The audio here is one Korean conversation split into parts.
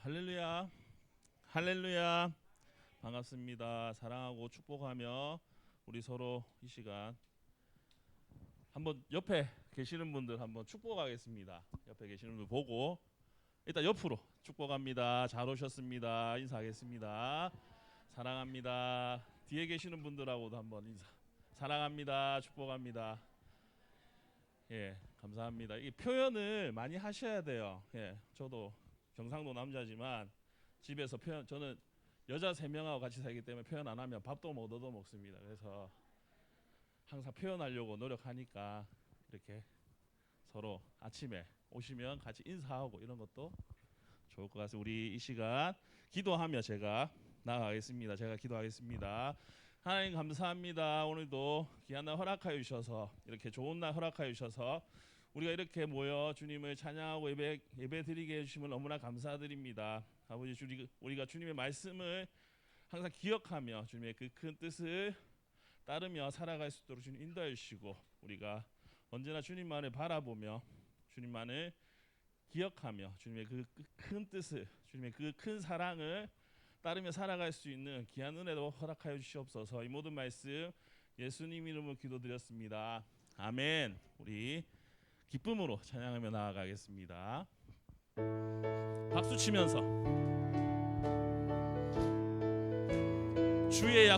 할렐루야, 할렐루야. 반갑습니다. 사랑하고 축복하며 우리 서로 이 시간 한번 옆에 계시는 분들 한번 축복하겠습니다. 옆에 계시는 분들 보고 일단 옆으로 축복합니다. 잘 오셨습니다. 인사하겠습니다. 사랑합니다. 뒤에 계시는 분들하고도 한번 인사. 사랑합니다. 축복합니다. 예, 감사합니다. 이 표현을 많이 하셔야 돼요. 예, 저도 경상도 남자지만 집에서 표현, 저는 여자 3명하고 같이 살기 때문에 표현 안 하면 밥도 못 얻어 먹습니다. 그래서 항상 표현하려고 노력하니까 이렇게 서로 아침에 오시면 같이 인사하고 이런 것도 좋을 것 같습니다. 우리 이 시간 기도하며 제가 나아가겠습니다. 제가 기도하겠습니다. 하나님 감사합니다. 오늘도 귀한 날 허락하여 주셔서 이렇게 좋은 날 허락하여 주셔서 우리가 이렇게 모여 주님을 찬양하고 예배 드리게 해주심을 너무나 감사드립니다. 아버지, 우리가 주님의 말씀을 항상 기억하며 주님의 그 큰 뜻을 따르며 살아갈 수 있도록 주님 인도해 주시고, 우리가 언제나 주님만을 바라보며 주님만을 기억하며 주님의 그 큰 뜻을, 주님의 그 큰 사랑을 따르며 살아갈 수 있는 귀한 은혜도 허락하여 주시옵소서. 이 모든 말씀 예수님 이름으로 기도드렸습니다. 아멘. 우리 기쁨으로 찬양하며 나아가겠습니다. 박수 치면서 주의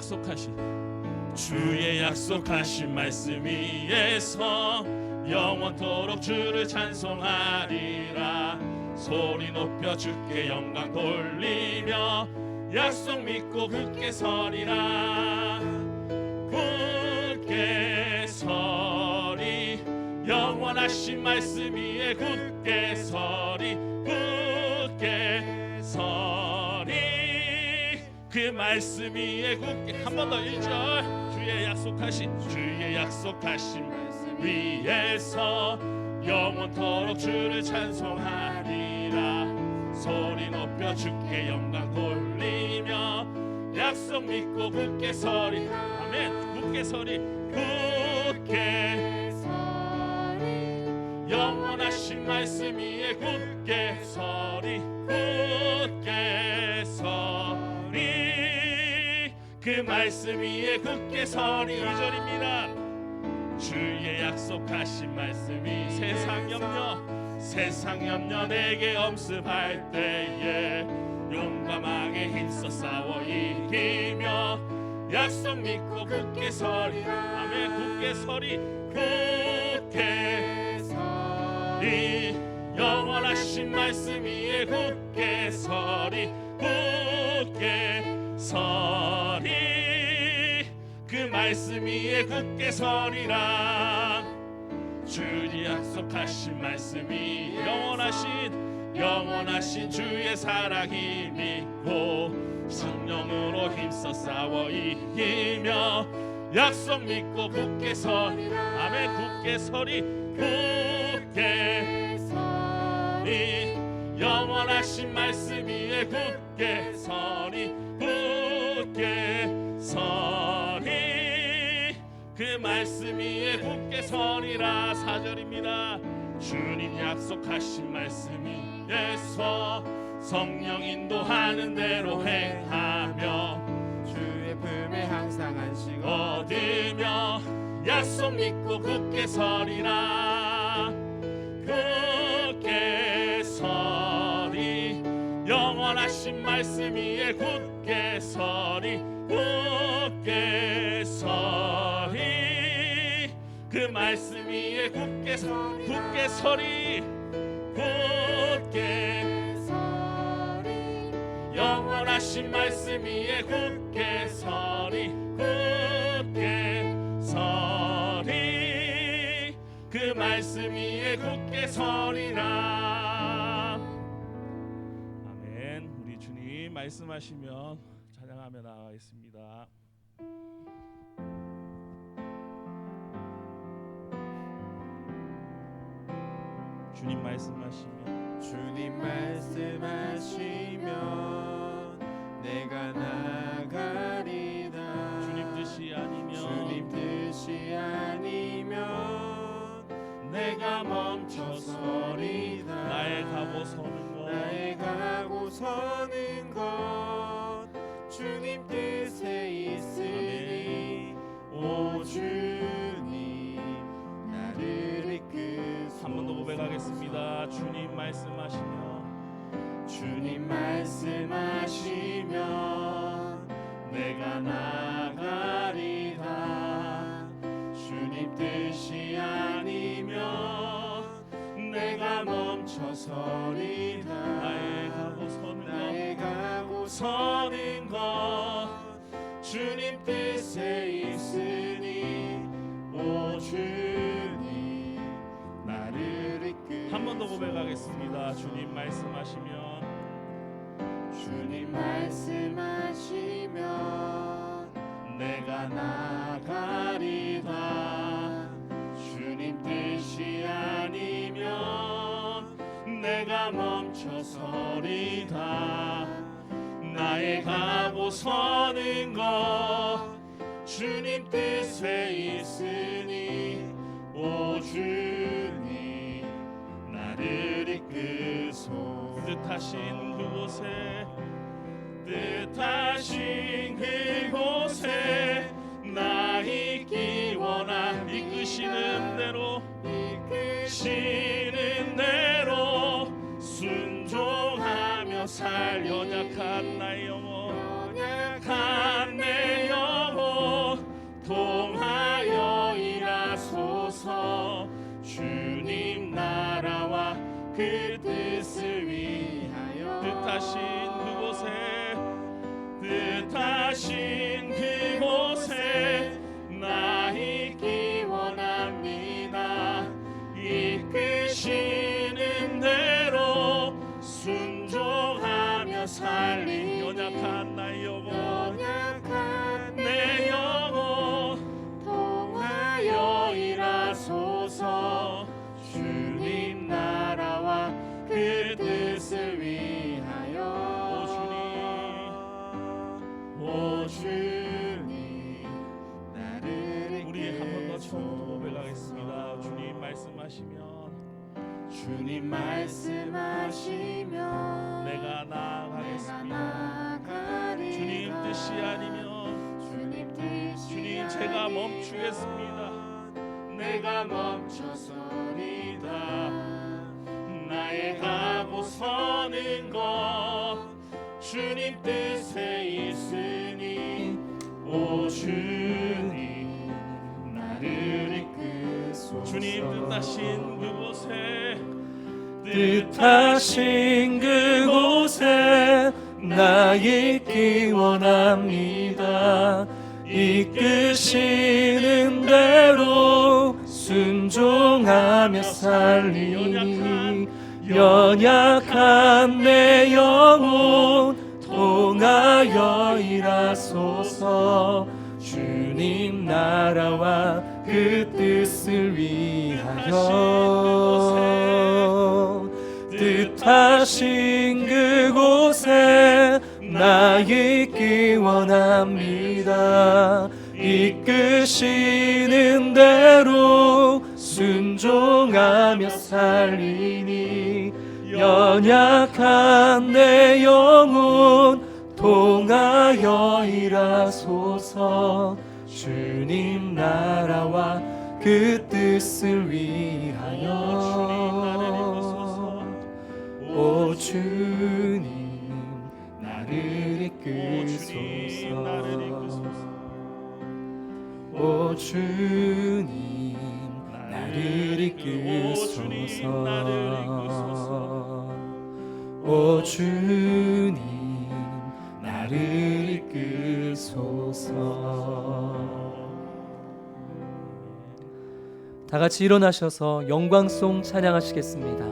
약속하신 말씀 위에서 영원토록 주를 찬송하리라. 소리 높여 주께 영광 돌리며 약속 믿고 굳게 서리라. 굳게 서리, 영원하신 말씀 위에 굳게 서리. 굳게 서리, 그 말씀 위에 굳게. 한 번 더 1절. 주의 약속하신 말씀 위에서 영원토록 주를 찬송하리라. 소리 높여 주께 영광 돌리며 약속 믿고 굳게 서리. 아멘. 굳게 서리. 굳게 서리, 영원하신 말씀 위에 굳게 서리. 굳게 서리, 그 말씀 위에 굳게 서리. 2절입니다. 주의 약속하신 말씀이 세상 염려 내게 엄습할 때에 용감하게 힘써 싸워 이기며 약속 믿고 굳게 서리. 아멘. 굳게 서리. 굳게 서리, 영원하신 말씀 위에 굳게 서리. 굳게 서리, 그 말씀 위에 굳게 서리라. 주의 약속하신 말씀이 영원하신 주의 사랑 힘있고 성령으로 힘써 싸워 이기며 약속 믿고 굳게 서리. 아멘. 굳게 서리. 굳게 서리, 영원하신 말씀 위에 굳게 서리. 굳게 서리, 그 말씀 위에 굳게 서리라. 4절입니다. 주님 약속하신 말씀 위에서 성령 인도하는 대로 행하며 주의 품에 항상 안식 얻으며 약속 믿고 굳게 서리라. 굳게 서리, 영원하신 말씀 위에 굳게 서리. 굳게 서리, 그 말씀 위에 굳게 서리. 굳게 서리. 굳게 서리, 영원하신 말씀 위에 굳게 서리. 굳게 서리, 그 말씀 위에 굳게 서리라. 아멘. 우리 주님 말씀하시면 찬양하며 나아가겠습니다. 주님 말씀하시면 내가 나가리다. 주님 뜻이 아니면 내가 멈춰서리다. 나의 가고 서는 곳 서는 것 주님 뜻에 있으니 오 주님 나를 이끄소서. 한 번 더 고백하겠습니다. 주님 말씀하시면 주님 말씀하시면 내가 나가리라. 주님 뜻이 아니면 내가 멈춰서리라. 나의 가고 서는 것 주님 뜻에 있으니 오 주님 나를 이끄소서. 한 번 더 고백하겠습니다. 주님 말씀하시면 주님 말씀하시면 내가 나가리라. 주님 뜻이 아니면 내가 멈춰서리라. 나의 가고 서는 것 주님 뜻에 있으니 오 주님 나를 이끄소서. 뜻하신 그곳에 나 있기 원하. 이끄시는 대로 순종하며 살 연약한 나의 영혼 연약한 내 영혼 통하여 일하소서. 주님 나라와 그 뜻을 위하여 뜻하신 그곳에 나 있기 원합니다. 이끄시는 대로 순종하며 살리 연약한 나의 영혼 연약한 내 영혼 통하여 일하소서. 주님 나라와 그 뜻을 위하여 오 주님 나를 우리 한 번 더 처음부터 이끄소서. 고백하겠습니다. 주님 말씀하시면 주님 말씀하시면 내가 나아가겠습니다. 나가리라. 주님 뜻이 아니면 주님 제가 멈추겠습니다. 내가 멈춰서리다. 나의 가고 서는 것 주님 뜻에 있으니 오 주님 나를 이끄소서. 주님 뜻하신 그곳에 나 있기 원합니다. 이끄시는 대로 순종하며 살리니 연약한 내 영혼 통하여 일하소서. 주님 나라와 그 뜻을 위하여 뜻하신 그곳에 나 있기 원합니다. 이끄시는 대로 순종하며 살리니 연약한 내 영혼 통하여 일하소서. 주님 나라와 그 뜻을 위하여 오 주님 나를 이끄소서. 오 주님 나를 이끄소서. 오 주님 나를 이끄소서. 다 같이 일어나셔서 영광송 찬양하시겠습니다.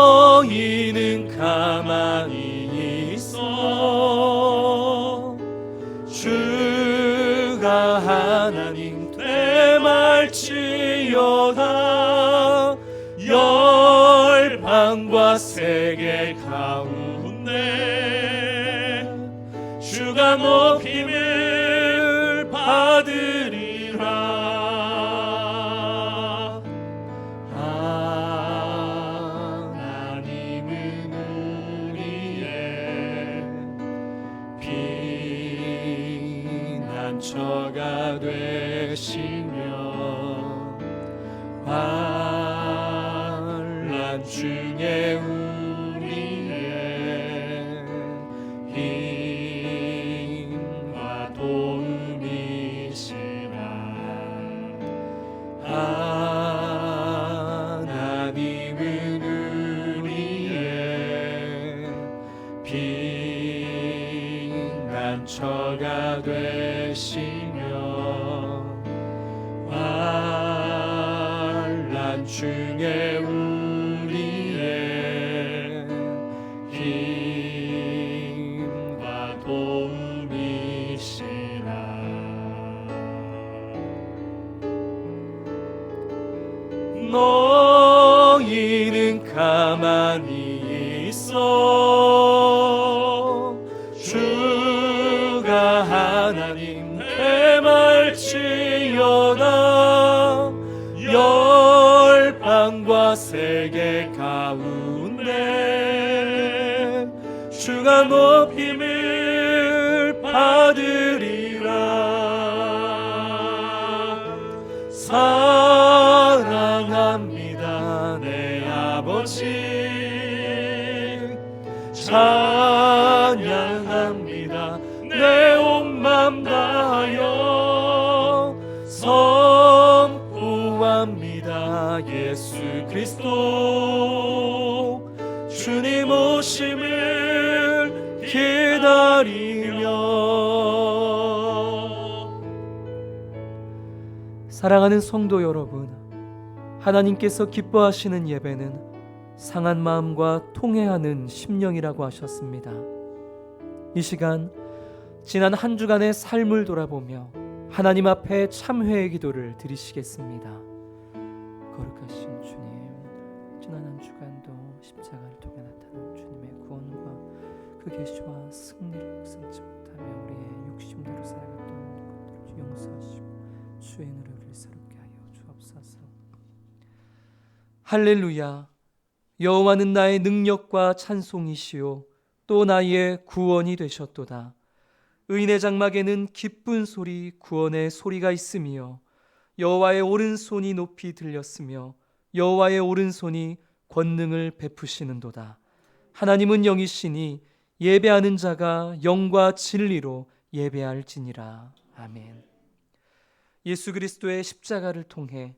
너희는 가만히 있어 주가 하나님 되말지어다. 열방과 세계 가운데 주가 높임을 받으리라. 되시며 환난 중에 우리의 힘과 도움이시라. 하나님은 우리의 피난처가 되시며 환난 중에 우리의 힘과 도움이시라. 너희는 가만히 있어 주가 하나님 대말지어다. 열방과 세계 가운데 주가 높임을 받으리라. 사랑합니다 내 아버지. 찬양합니다 내 온 맘 다하여. 선포합니다 예수 그리스도. 주님 오심을 기다리며. 사랑하는 성도 여러분, 하나님께서 기뻐하시는 예배는 상한 마음과 통회하는 심령이라고 하셨습니다. 이 시간 지난 한 주간의 삶을 돌아보며 하나님 앞에 참회의 기도를 드리시겠습니다. 거룩하신 주님, 지난 한 주간도 십자가를 통해 나타난 주님의 구원과 그 계시와 승리를 묵상치 못하며 우리의 욕심대로 살아갔던 것들을 용서하시고 주의 노력을 새롭게 하여 주옵소서. 할렐루야. 여호와는 나의 능력과 찬송이시요 또 나의 구원이 되셨도다. 의인의 장막에는 기쁜 소리, 구원의 소리가 있으며 여호와의 오른손이 높이 들렸으며 여호와의 오른손이 권능을 베푸시는도다. 하나님은 영이시니 예배하는 자가 영과 진리로 예배할지니라. 아멘. 예수 그리스도의 십자가를 통해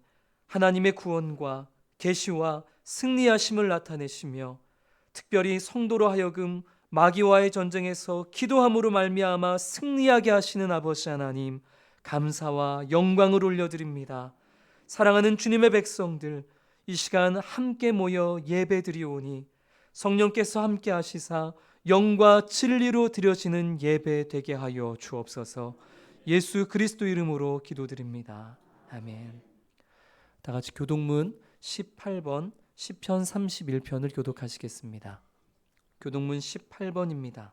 하나님의 구원과 계시와 승리하심을 나타내시며 특별히 성도로 하여금 마귀와의 전쟁에서 기도함으로 말미암아 승리하게 하시는 아버지 하나님, 감사와 영광을 올려드립니다. 사랑하는 주님의 백성들, 이 시간 함께 모여 예배드리오니 성령께서 함께 하시사 영과 진리로 드려지는 예배 되게 하여 주옵소서. 예수 그리스도 이름으로 기도드립니다. 아멘. 다 같이 교동문 18번 시편 31편을 교독하시겠습니다. 교동문 18번입니다.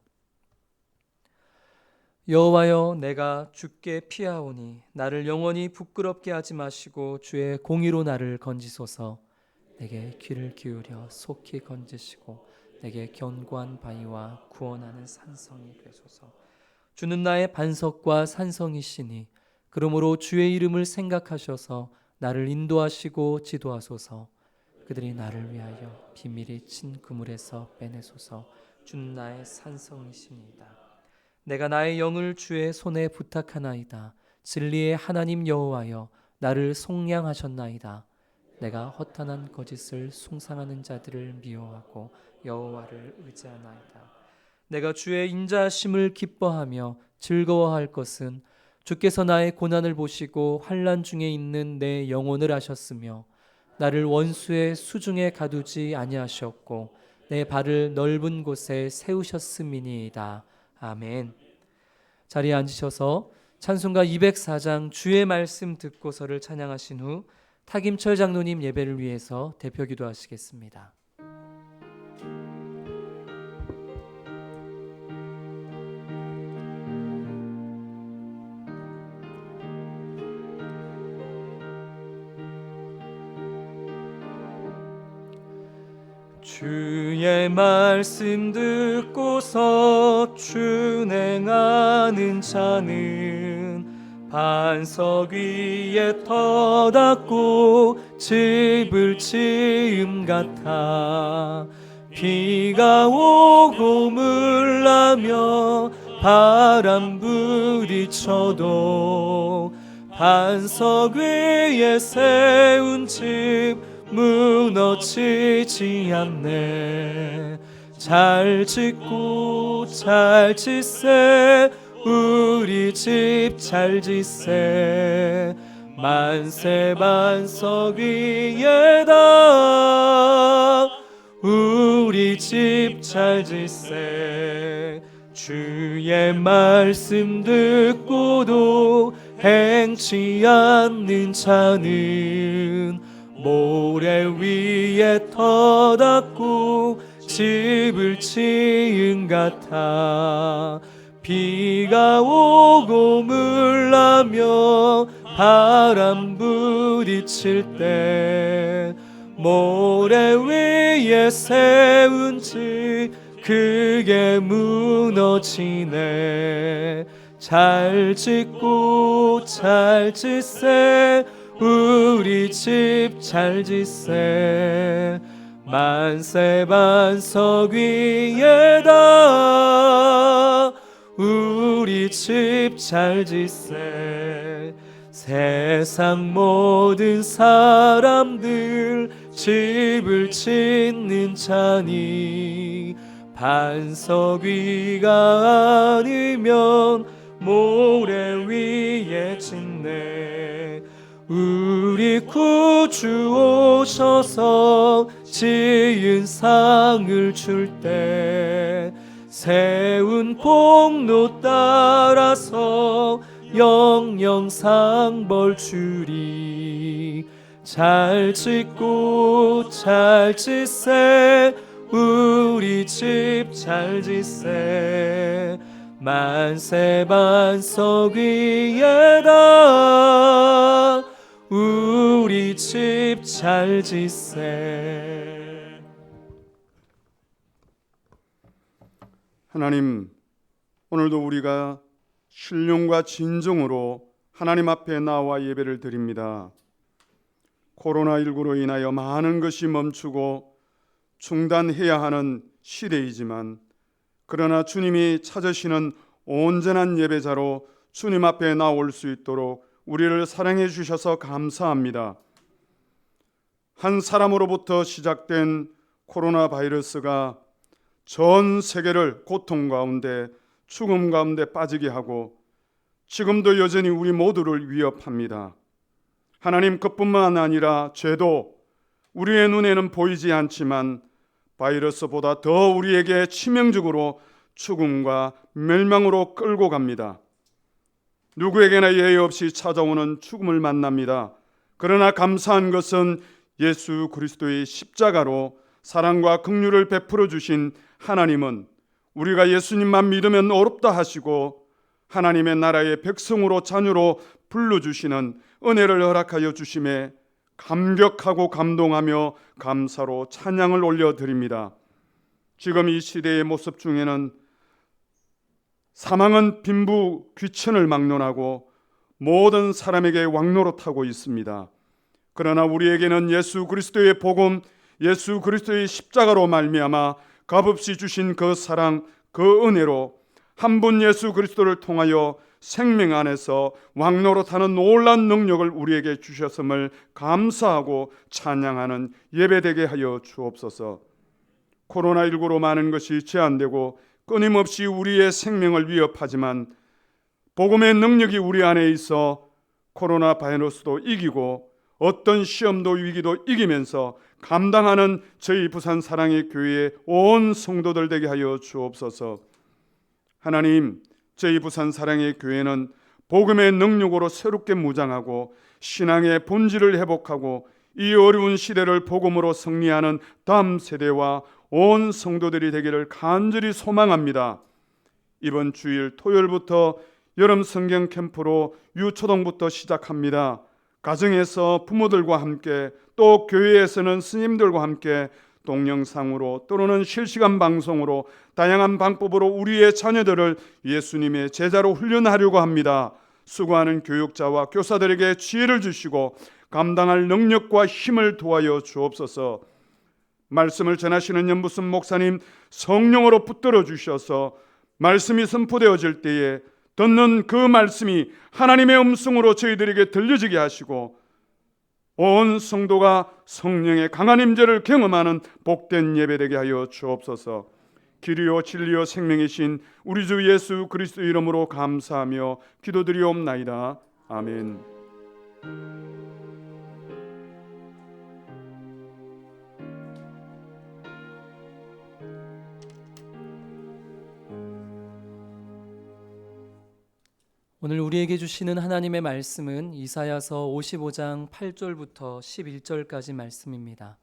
여호와여, 내가 주께 피하오니 나를 영원히 부끄럽게 하지 마시고 주의 공의로 나를 건지소서. 내게 귀를 기울여 속히 건지시고 내게 견고한 바위와 구원하는 산성이 되소서. 주는 나의 반석과 산성이시니 그러므로 주의 이름을 생각하셔서 나를 인도하시고 지도하소서. 그들이 나를 위하여 비밀이 친 그물에서 빼내소서. 주는 나의 산성이시니이다. 내가 나의 영을 주의 손에 부탁하나이다. 진리의 하나님 여호와여, 나를 속량하셨나이다. 내가 허탄한 거짓을 숭상하는 자들을 미워하고 여호와를 의지하나이다. 내가 주의 인자하심을 기뻐하며 즐거워할 것은 주께서 나의 고난을 보시고 환난 중에 있는 내 영혼을 아셨으며 나를 원수의 수중에 가두지 아니하셨고 내 발을 넓은 곳에 세우셨음이니이다. 아멘. 자리에 앉으셔서 찬송가 204장 주의 말씀 듣고서를 찬양하신 후 타김철 장로님 예배를 위해서 대표 기도하시겠습니다. 주의 말씀 듣고서 준행하는 자는 반석 위에 터닫고 집을 지음 같아 비가 오고 물나며 바람 부딪혀도 반석 위에 세운 집 무너지지 않네. 잘 짓고 잘 짓세 우리 집 잘 짓세 만세 반석 위에다 우리 집 잘 짓세 주의 말씀 듣고도 행치 않는 자는 모래 위에 터닫고 집을 지은 같아 비가 오고 물나며 바람 부딪힐 때 모래 위에 세운 집 그게 무너지네. 잘 짓고 잘 짓세 우리 집 잘 짓세 만세 반석 위에다 우리 집 잘 짓세 세상 모든 사람들 집을 짓는 자니 반석 위가 아니면 모래 위에 짓네. 우리 구주 오셔서 지은 상을 줄 때 세운 공로 따라서 영영 상벌 주리. 잘 짓고 잘 짓세 우리 집 잘 짓세 만세 반석 위에다 우리 집 잘 짓세. 하나님, 오늘도 우리가 신령과 진정으로 하나님 앞에 나와 예배를 드립니다. 코로나19로 인하여 많은 것이 멈추고 중단해야 하는 시대이지만 그러나 주님이 찾으시는 온전한 예배자로 주님 앞에 나올 수 있도록 우리를 사랑해 주셔서 감사합니다. 한 사람으로부터 시작된 코로나 바이러스가 전 세계를 고통 가운데 죽음 가운데 빠지게 하고 지금도 여전히 우리 모두를 위협합니다. 하나님, 그뿐만 아니라 죄도 우리의 눈에는 보이지 않지만 바이러스보다 더 우리에게 치명적으로 죽음과 멸망으로 끌고 갑니다. 누구에게나 예의 없이 찾아오는 죽음을 만납니다. 그러나 감사한 것은 예수 그리스도의 십자가로 사랑과 긍휼을 베풀어 주신 하나님은 우리가 예수님만 믿으면 어렵다 하시고 하나님의 나라의 백성으로 자녀로 불러주시는 은혜를 허락하여 주심에 감격하고 감동하며 감사로 찬양을 올려드립니다. 지금 이 시대의 모습 중에는 사망은 빈부 귀천을 막론하고 모든 사람에게 왕노릇하고 있습니다. 그러나 우리에게는 예수 그리스도의 복음, 예수 그리스도의 십자가로 말미암아 값없이 주신 그 사랑, 그 은혜로 한 분 예수 그리스도를 통하여 생명 안에서 왕노릇하는 놀라운 능력을 우리에게 주셨음을 감사하고 찬양하는 예배되게 하여 주옵소서. 코로나19로 많은 것이 제한되고 끊임없이 우리의 생명을 위협하지만 복음의 능력이 우리 안에 있어 코로나 바이러스도 이기고 어떤 시험도 위기도 이기면서 감당하는 저희 부산 사랑의 교회의 온 성도들 되게 하여 주옵소서. 하나님, 저희 부산 사랑의 교회는 복음의 능력으로 새롭게 무장하고 신앙의 본질을 회복하고 이 어려운 시대를 복음으로 승리하는 다음 세대와 온 성도들이 되기를 간절히 소망합니다. 이번 주일 토요일부터 여름 성경 캠프로 유초동부터 시작합니다. 가정에서 부모들과 함께 또 교회에서는 스님들과 함께 동영상으로 또는 실시간 방송으로 다양한 방법으로 우리의 자녀들을 예수님의 제자로 훈련하려고 합니다. 수고하는 교육자와 교사들에게 지혜를 주시고 감당할 능력과 힘을 도와여 주옵소서. 말씀을 전하시는 연부순 목사님 성령으로 붙들어 주셔서 말씀이 선포되어질 때에 듣는 그 말씀이 하나님의 음성으로 저희들에게 들려지게 하시고 온 성도가 성령의 강한 임재를 경험하는 복된 예배되게 하여 주옵소서. 길이요 진리요 생명이신 우리 주 예수 그리스도 이름으로 감사하며 기도드리옵나이다. 아멘. 오늘 우리에게 주시는 하나님의 말씀은 이사야서 55장 8절부터 11절까지 말씀입니다.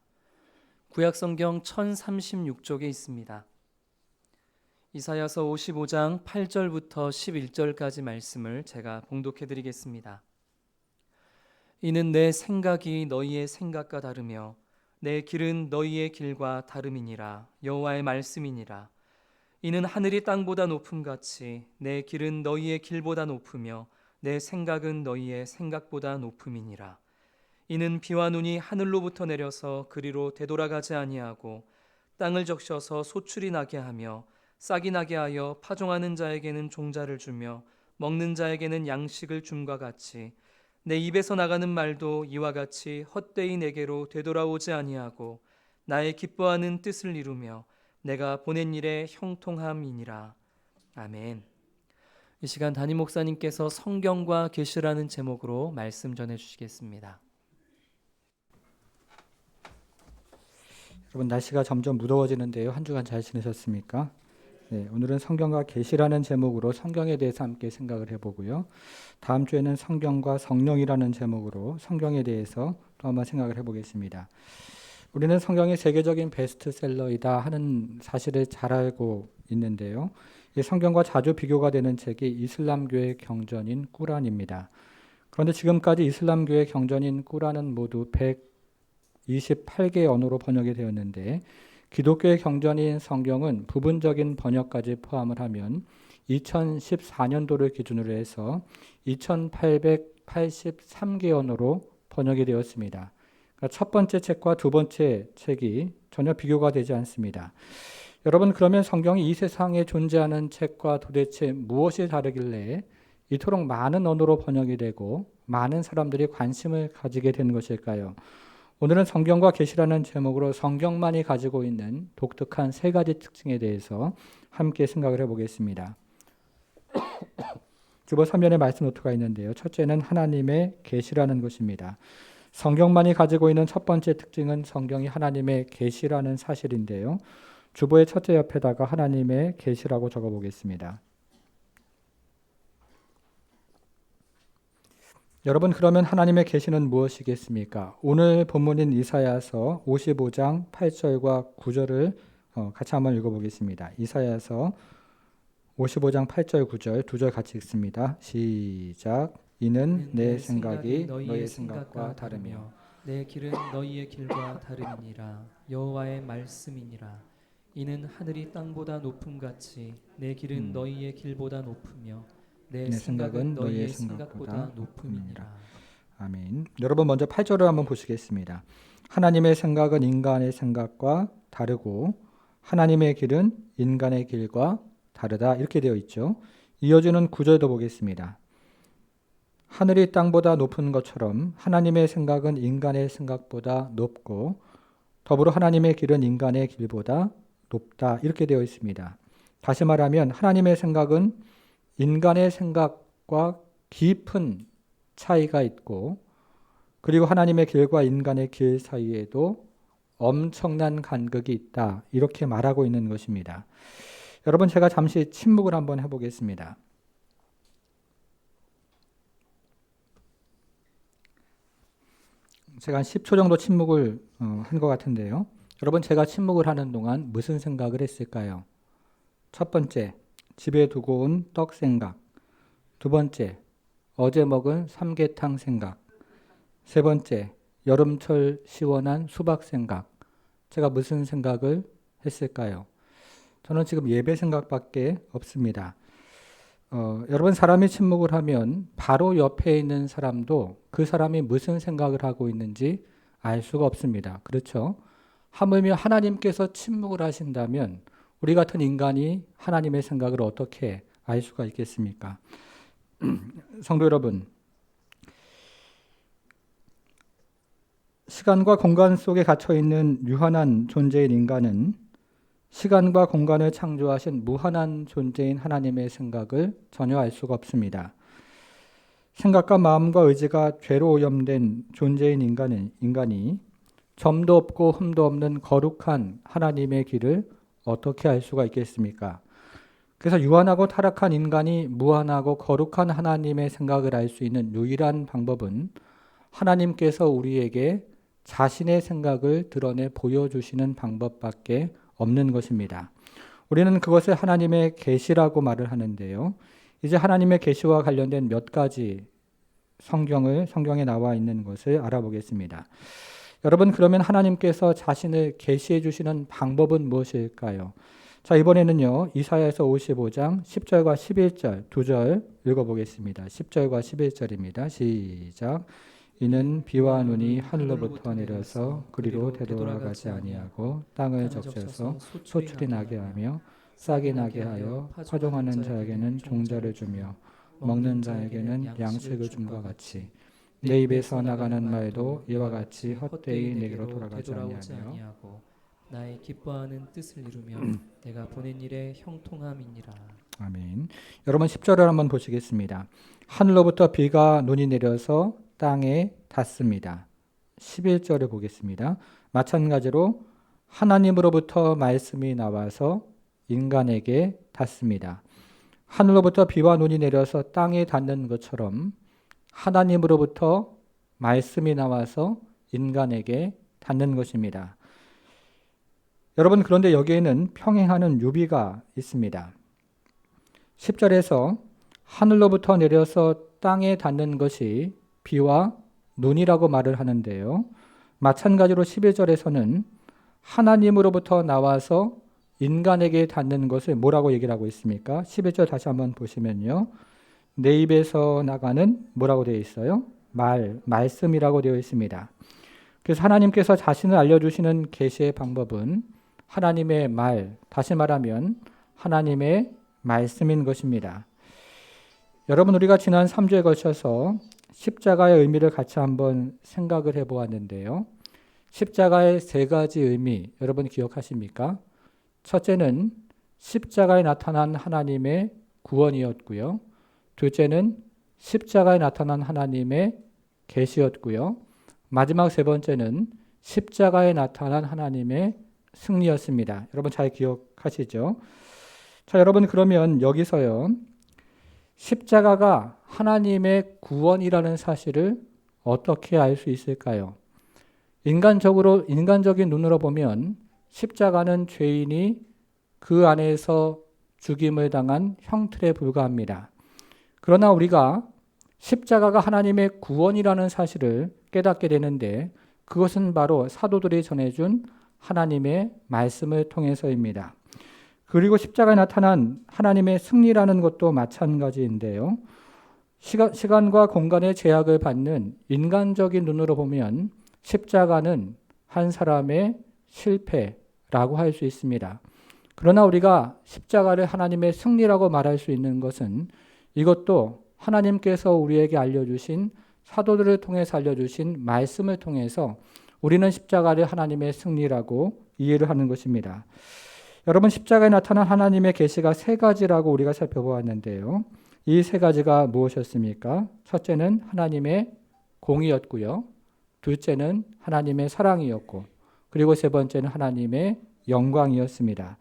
구약성경 1036쪽에 있습니다. 이사야서 55장 8절부터 11절까지 말씀을 제가 봉독해 드리겠습니다. 이는 내 생각이 너희의 생각과 다르며 내 길은 너희의 길과 다름이니라. 여호와의 말씀이니라. 이는 하늘이 땅보다 높음같이 내 길은 너희의 길보다 높으며 내 생각은 너희의 생각보다 높음이니라. 이는 비와 눈이 하늘로부터 내려서 그리로 되돌아가지 아니하고 땅을 적셔서 소출이 나게 하며 싹이 나게 하여 파종하는 자에게는 종자를 주며 먹는 자에게는 양식을 줌과 같이 내 입에서 나가는 말도 이와 같이 헛되이 내게로 되돌아오지 아니하고 나의 기뻐하는 뜻을 이루며 내가 보낸 일에 형통함이니라. 아멘. 이 시간 담임 목사님께서 성경과 계시라는 제목으로 말씀 전해 주시겠습니다. 여러분, 날씨가 점점 무더워지는데요. 한 주간 잘 지내셨습니까? 네, 오늘은 성경과 계시라는 제목으로 성경에 대해서 함께 생각을 해보고요. 다음 주에는 성경과 성령이라는 제목으로 성경에 대해서 또 한번 생각을 해보겠습니다. 우리는 성경이 세계적인 베스트셀러이다 하는 사실을 잘 알고 있는데요. 이 성경과 자주 비교가 되는 책이 이슬람교의 경전인 꾸란입니다. 그런데 지금까지 이슬람교의 경전인 꾸란은 모두 128개 언어로 번역이 되었는데 기독교의 경전인 성경은 부분적인 번역까지 포함을 하면 2014년도를 기준으로 해서 2883개 언어로 번역이 되었습니다. 그러니까 첫 번째 책과 두 번째 책이 전혀 비교가 되지 않습니다. 여러분, 그러면 성경이 이 세상에 존재하는 책과 도대체 무엇이 다르길래 이토록 많은 언어로 번역이 되고 많은 사람들이 관심을 가지게 된 것일까요? 오늘은 성경과 계시라는 제목으로 성경만이 가지고 있는 독특한 세 가지 특징에 대해서 함께 생각을 해보겠습니다. 주보 3면에 말씀 노트가 있는데요. 첫째는 하나님의 계시라는 것입니다. 성경만이 가지고 있는 첫 번째 특징은 성경이 하나님의 계시라는 사실인데요. 주보의 첫째 옆에다가 하나님의 계시라고 적어보겠습니다. 여러분, 그러면 하나님의 계시는 무엇이겠습니까? 오늘 본문인 이사야서 55장 8절과 9절을 같이 한번 읽어보겠습니다. 이사야서 55장 8절 9절 두 절 같이 읽습니다. 시작. 이는 내 생각이 너희의 생각과 다르며 내 길은 너희의 길과 다름이니라. 여호와의 말씀이니라. 이는 하늘이 땅보다 높음같이 내 길은 너희의 길보다 높으며 내 생각은 너희의 생각보다 높음이니라. 아멘. 여러분, 먼저 8절을 한번 보시겠습니다. 하나님의 생각은 인간의 생각과 다르고 하나님의 길은 인간의 길과 다르다, 이렇게 되어 있죠. 이어지는 9절도 보겠습니다. 하늘이 땅보다 높은 것처럼 하나님의 생각은 인간의 생각보다 높고 더불어 하나님의 길은 인간의 길보다 높다, 이렇게 되어 있습니다. 다시 말하면 하나님의 생각은 인간의 생각과 깊은 차이가 있고 그리고 하나님의 길과 인간의 길 사이에도 엄청난 간극이 있다, 이렇게 말하고 있는 것입니다. 여러분, 제가 잠시 침묵을 한번 해보겠습니다. 제가 한 10초 정도 침묵을 한 것 같은데요. 여러분, 제가 침묵을 하는 동안 무슨 생각을 했을까요? 첫 번째, 집에 두고 온 떡 생각. 두 번째, 어제 먹은 삼계탕 생각. 세 번째, 여름철 시원한 수박 생각. 제가 무슨 생각을 했을까요? 저는 지금 예배 생각밖에 없습니다. 여러분 사람이 침묵을 하면 바로 옆에 있는 사람도 그 사람이 무슨 생각을 하고 있는지 알 수가 없습니다. 그렇죠? 하물며 하나님께서 침묵을 하신다면 우리 같은 인간이 하나님의 생각을 어떻게 알 수가 있겠습니까? 성도 여러분, 시간과 공간 속에 갇혀 있는 유한한 존재인 인간은 시간과 공간을 창조하신 무한한 존재인 하나님의 생각을 전혀 알 수가 없습니다. 생각과 마음과 의지가 죄로 오염된 존재인 인간이 점도 없고 흠도 없는 거룩한 하나님의 길을 어떻게 알 수가 있겠습니까? 그래서 유한하고 타락한 인간이 무한하고 거룩한 하나님의 생각을 알 수 있는 유일한 방법은 하나님께서 우리에게 자신의 생각을 드러내 보여주시는 방법밖에 없는 것입니다. 우리는 그것을 하나님의 계시라고 말을 하는데요. 이제 하나님의 계시와 관련된 몇 가지 성경에 나와 있는 것을 알아보겠습니다. 여러분, 그러면 하나님께서 자신을 계시해 주시는 방법은 무엇일까요? 자, 이번에는요, 이사야에서 55장 10절과 11절 두 절 읽어보겠습니다. 10절과 11절입니다. 시작. 이는 비와 눈이 하늘로부터 내려서 그리로 되돌아가지 아니하고 땅을 적셔서 소출이 나게 하며 싹이 나게 하여 파종하는 자에게는 종자를 주며 먹는 자에게는 양식을 줌과 같이 내 입에서 나가는 말도 이와 같이 헛되이 내게로 돌아가지 아니하며 나의 기뻐하는 뜻을 이루며 내가 보낸 일에 형통함이니라. 아멘. 여러분 10절을 한번 보시겠습니다. 하늘로부터 비가 눈이 내려서 땅에 닿습니다. 11절을 보겠습니다. 마찬가지로 하나님으로부터 말씀이 나와서 인간에게 닿습니다. 하늘로부터 비와 눈이 내려서 땅에 닿는 것처럼 하나님으로부터 말씀이 나와서 인간에게 닿는 것입니다. 여러분, 그런데 여기에는 평행하는 유비가 있습니다. 10절에서 하늘로부터 내려서 땅에 닿는 것이 비와 눈이라고 말을 하는데요. 마찬가지로 11절에서는 하나님으로부터 나와서 인간에게 닿는 것을 뭐라고 얘기를 하고 있습니까? 11절 다시 한번 보시면요. 내 입에서 나가는 뭐라고 되어 있어요? 말씀이라고 되어 있습니다. 그래서 하나님께서 자신을 알려주시는 계시의 방법은 하나님의 말, 다시 말하면 하나님의 말씀인 것입니다. 여러분, 우리가 지난 3주에 걸쳐서 십자가의 의미를 같이 한번 생각을 해보았는데요. 십자가의 세 가지 의미, 여러분 기억하십니까? 첫째는 십자가에 나타난 하나님의 구원이었고요. 둘째는 십자가에 나타난 하나님의 계시였고요. 마지막 세 번째는 십자가에 나타난 하나님의 승리였습니다. 여러분 잘 기억하시죠? 자, 여러분 그러면 여기서요. 십자가가 하나님의 구원이라는 사실을 어떻게 알 수 있을까요? 인간적인 눈으로 보면 십자가는 죄인이 그 안에서 죽임을 당한 형틀에 불과합니다. 그러나 우리가 십자가가 하나님의 구원이라는 사실을 깨닫게 되는데 그것은 바로 사도들이 전해준 하나님의 말씀을 통해서입니다. 그리고 십자가에 나타난 하나님의 승리라는 것도 마찬가지인데요. 시간과 공간의 제약을 받는 인간적인 눈으로 보면 십자가는 한 사람의 실패라고 할 수 있습니다. 그러나 우리가 십자가를 하나님의 승리라고 말할 수 있는 것은 이것도 하나님께서 우리에게 알려주신 사도들을 통해서 알려주신 말씀을 통해서 우리는 십자가를 하나님의 승리라고 이해를 하는 것입니다. 여러분, 십자가에 나타난 하나님의 계시가 세 가지라고 우리가 살펴보았는데요. 이 세 가지가 무엇이었습니까? 첫째는 하나님의 공의였고요. 둘째는 하나님의 사랑이었고, 그리고 세 번째는 하나님의 영광이었습니다.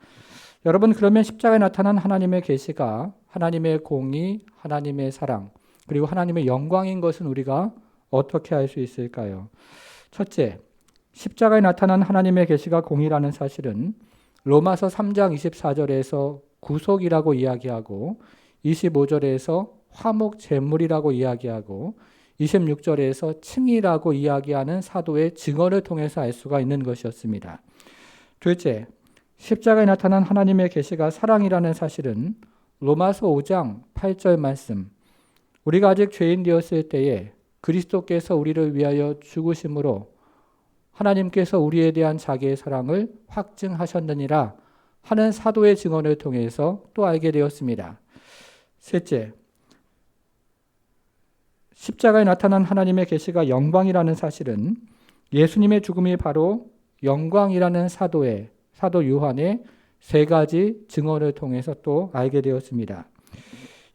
여러분, 그러면 십자가에 나타난 하나님의 계시가 하나님의 공의, 하나님의 사랑, 그리고 하나님의 영광인 것은 우리가 어떻게 알 수 있을까요? 첫째, 십자가에 나타난 하나님의 계시가 공의라는 사실은 로마서 3장 24절에서 구속이라고 이야기하고 25절에서 화목 제물이라고 이야기하고 26절에서 칭의라고 이야기하는 사도의 증언을 통해서 알 수가 있는 것이었습니다. 둘째, 십자가에 나타난 하나님의 계시가 사랑이라는 사실은 로마서 5장 8절 말씀. 우리가 아직 죄인 되었을 때에 그리스도께서 우리를 위하여 죽으심으로 하나님께서 우리에 대한 자기의 사랑을 확증하셨느니라 하는 사도의 증언을 통해서 또 알게 되었습니다. 셋째, 십자가에 나타난 하나님의 계시가 영광이라는 사실은 예수님의 죽음이 바로 영광이라는 사도 요한의 세 가지 증언을 통해서 또 알게 되었습니다.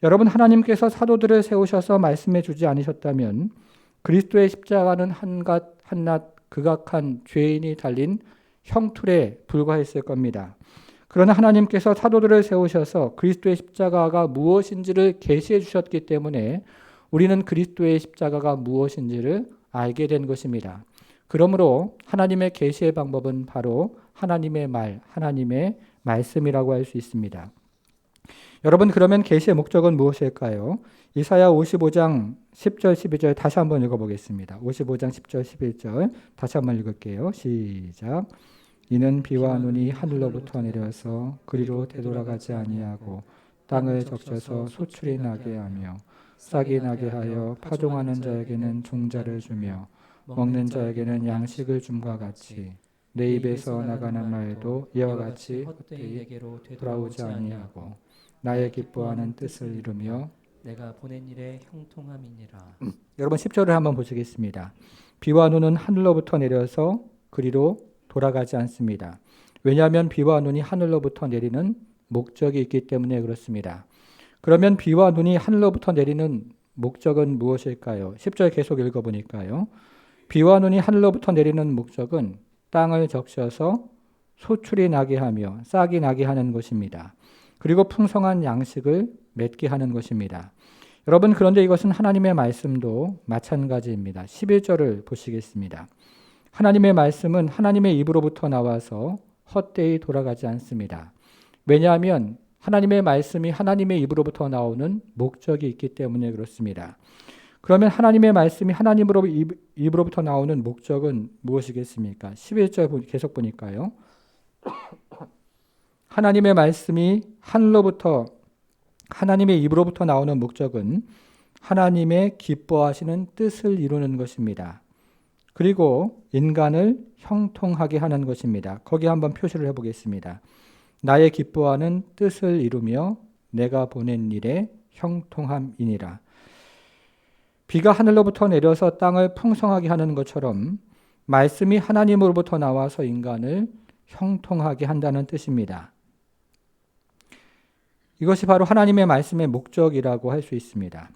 여러분, 하나님께서 사도들을 세우셔서 말씀해 주지 않으셨다면 그리스도의 십자가는 한낱 극악한 죄인이 달린 형틀에 불과했을 겁니다. 그러나 하나님께서 사도들을 세우셔서 그리스도의 십자가가 무엇인지를 계시해 주셨기 때문에 우리는 그리스도의 십자가가 무엇인지를 알게 된 것입니다. 그러므로 하나님의 계시의 방법은 바로 하나님의 말, 하나님의 말씀이라고 할 수 있습니다. 여러분, 그러면 계시의 목적은 무엇일까요? 이사야 55장 10절 12절 다시 한번 읽어보겠습니다. 55장 10절 11절 다시 한번 읽을게요. 시작. 이는 비와 눈이 하늘로부터 내려서 그리로 되돌아가지 아니하고 땅을 적셔서 소출이 나게 하며 싹이 나게 하여 파종하는 자에게는 종자를 주며 먹는 자에게는 양식을 줌과 같이 내 입에서 나가는 말도 이와 같이 헛되이 내게로 돌아오지 아니하고 나의 기뻐하는 뜻을 이루며 내가 보낸 일에 형통함이니라. 여러분 10절을 한번 보시겠습니다. 비와 눈은 하늘로부터 내려서 그리로 돌아가지 않습니다. 왜냐하면 비와 눈이 하늘로부터 내리는 목적이 있기 때문에 그렇습니다. 그러면 비와 눈이 하늘로부터 내리는 목적은 무엇일까요? 10절 계속 읽어보니까요. 비와 눈이 하늘로부터 내리는 목적은 땅을 적셔서 소출이 나게 하며 싹이 나게 하는 것입니다. 그리고 풍성한 양식을 맺게 하는 것입니다. 여러분, 그런데 이것은 하나님의 말씀도 마찬가지입니다. 11절을 보시겠습니다. 하나님의 말씀은 하나님의 입으로부터 나와서 헛되이 돌아가지 않습니다. 왜냐하면 하나님의 말씀이 하나님의 입으로부터 나오는 목적이 있기 때문에 그렇습니다. 그러면 하나님의 말씀이 입으로부터 나오는 목적은 무엇이겠습니까? 11절 계속 보니까요. 하나님의 말씀이 하나님의 입으로부터 나오는 목적은 하나님의 기뻐하시는 뜻을 이루는 것입니다. 그리고 인간을 형통하게 하는 것입니다. 거기 한번 표시를 해보겠습니다. 나의 기뻐하는 뜻을 이루며 내가 보낸 일에 형통함이니라. 비가 하늘로부터 내려서 땅을 풍성하게 하는 것처럼 말씀이 하나님으로부터 나와서 인간을 형통하게 한다는 뜻입니다. 이것이 바로 하나님의 말씀의 목적이라고 할 수 있습니다.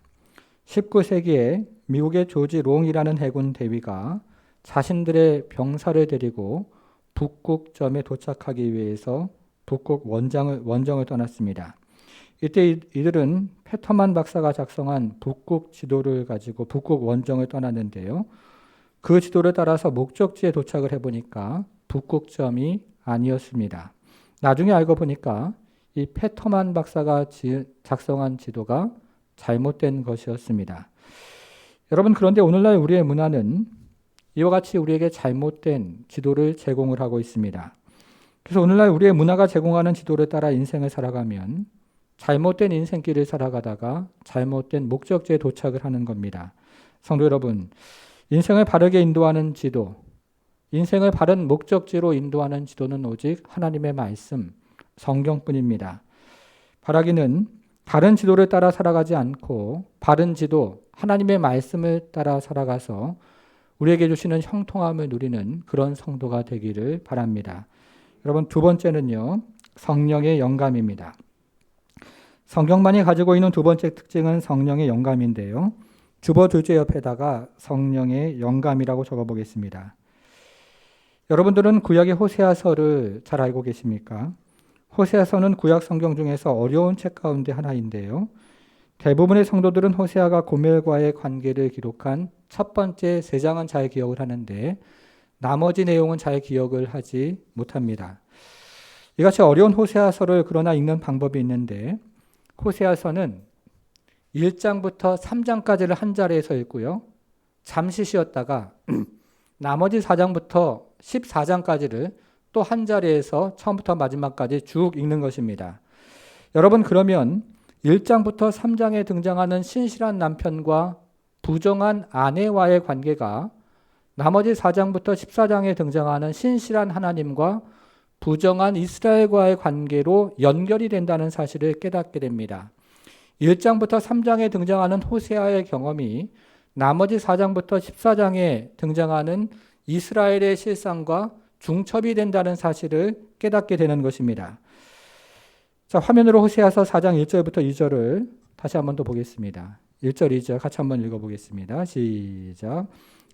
19세기에 미국의 조지 롱이라는 해군 대위가 자신들의 병사를 데리고 북극점에 도착하기 위해서 북극 원정을 떠났습니다. 이때 이들은 페터만 박사가 작성한 북극 지도를 가지고 북극 원정을 떠났는데요. 그 지도를 따라서 목적지에 도착을 해보니까 북극점이 아니었습니다. 나중에 알고 보니까 이 페터만 박사가 작성한 지도가 잘못된 것이었습니다. 여러분, 그런데 오늘날 우리의 문화는 이와 같이 우리에게 잘못된 지도를 제공을 하고 있습니다. 그래서 오늘날 우리의 문화가 제공하는 지도를 따라 인생을 살아가면 잘못된 인생길을 살아가다가 잘못된 목적지에 도착을 하는 겁니다. 성도 여러분, 인생을 바르게 인도하는 지도, 인생을 바른 목적지로 인도하는 지도는 오직 하나님의 말씀, 성경뿐입니다. 바라기는 다른 지도를 따라 살아가지 않고 바른 지도, 하나님의 말씀을 따라 살아가서 우리에게 주시는 형통함을 누리는 그런 성도가 되기를 바랍니다. 여러분, 두 번째는요, 성령의 영감입니다. 성경만이 가지고 있는 두 번째 특징은 성령의 영감인데요. 주보 둘째 옆에다가 성령의 영감이라고 적어보겠습니다. 여러분들은 구약의 호세아서를 잘 알고 계십니까? 호세아서는 구약 성경 중에서 어려운 책 가운데 하나인데요. 대부분의 성도들은 호세아가 고멜과의 관계를 기록한 첫 번째 세 장은 잘 기억을 하는데 나머지 내용은 잘 기억을 하지 못합니다. 이같이 어려운 호세아서를 그러나 읽는 방법이 있는데 호세아서는 1장부터 3장까지를 한 자리에서 읽고요. 잠시 쉬었다가 나머지 4장부터 14장까지를 또 한 자리에서 처음부터 마지막까지 쭉 읽는 것입니다. 여러분, 그러면 1장부터 3장에 등장하는 신실한 남편과 부정한 아내와의 관계가 나머지 4장부터 14장에 등장하는 신실한 하나님과 부정한 이스라엘과의 관계로 연결이 된다는 사실을 깨닫게 됩니다. 1장부터 3장에 등장하는 호세아의 경험이 나머지 4장부터 14장에 등장하는 이스라엘의 실상과 중첩이 된다는 사실을 깨닫게 되는 것입니다. 자, 화면으로 호세아서 4장 1절부터 2절을 다시 한번 더 보겠습니다. 1절, 2절 같이 한번 읽어보겠습니다. 시작.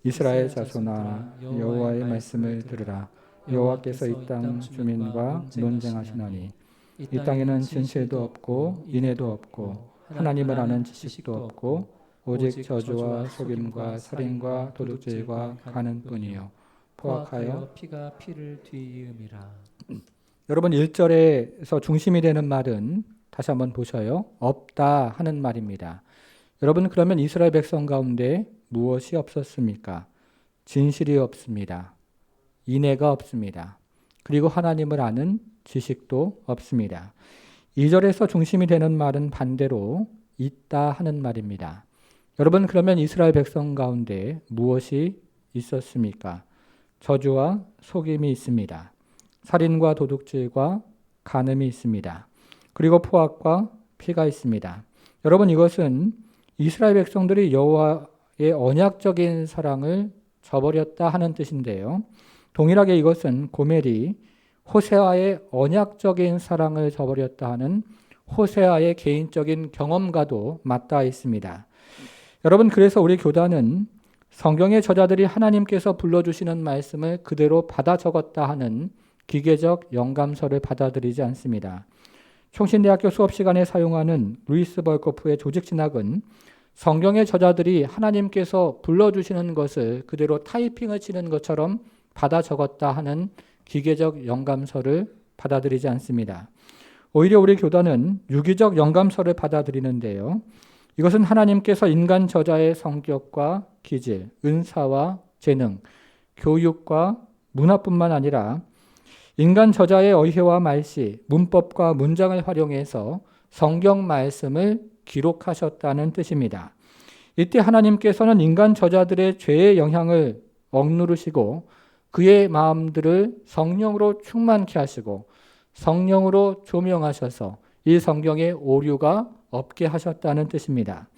이스라엘 자손아 여호와의 말씀을 들으라. 여호와께서 이 땅 주민과 논쟁하시나니 이 땅에는 진실도 없고 인애도 없고 하나님을 아는 지식도 없고 오직 저주와 속임과 살인과 도둑질과 가는 뿐이요 포악하여 피가 피를 뒤이음이라. 여러분 1절에서 중심이 되는 말은 다시 한번 보셔요. 없다 하는 말입니다. 여러분 그러면 이스라엘 백성 가운데 무엇이 없었습니까? 진실이 없습니다. 인애가 없습니다. 그리고 하나님을 아는 지식도 없습니다. 2절에서 중심이 되는 말은 반대로 있다 하는 말입니다. 여러분 그러면 이스라엘 백성 가운데 무엇이 있었습니까? 저주와 속임이 있습니다. 살인과 도둑질과 간음이 있습니다. 그리고 포악과 피가 있습니다. 여러분 이것은 이스라엘 백성들이 여호와의 언약적인 사랑을 저버렸다 하는 뜻인데요. 동일하게 이것은 고멜이 호세아의 언약적인 사랑을 저버렸다 하는 호세아의 개인적인 경험과도 맞닿아 있습니다. 여러분 그래서 우리 교단은 성경의 저자들이 하나님께서 불러주시는 말씀을 그대로 받아 적었다 하는 기계적 영감서를 받아들이지 않습니다. 총신대학교 수업 시간에 사용하는 루이스 벌코프의 조직 진학은 성경의 저자들이 하나님께서 불러주시는 것을 그대로 타이핑을 치는 것처럼 받아 적었다 하는 기계적 영감서를 받아들이지 않습니다. 오히려 우리 교단은 유기적 영감서를 받아들이는데요. 이것은 하나님께서 인간 저자의 성격과 기질, 은사와 재능, 교육과 문화뿐만 아니라 인간 저자의 어휘와 말씨, 문법과 문장을 활용해서 성경 말씀을 기록하셨다는 뜻입니다. 이때 하나님께서는 인간 저자들의 죄의 영향을 억누르시고 그의 마음들을 성령으로 충만케 하시고 성령으로 조명하셔서 이 성경에 오류가 없게 하셨다는 뜻입니다.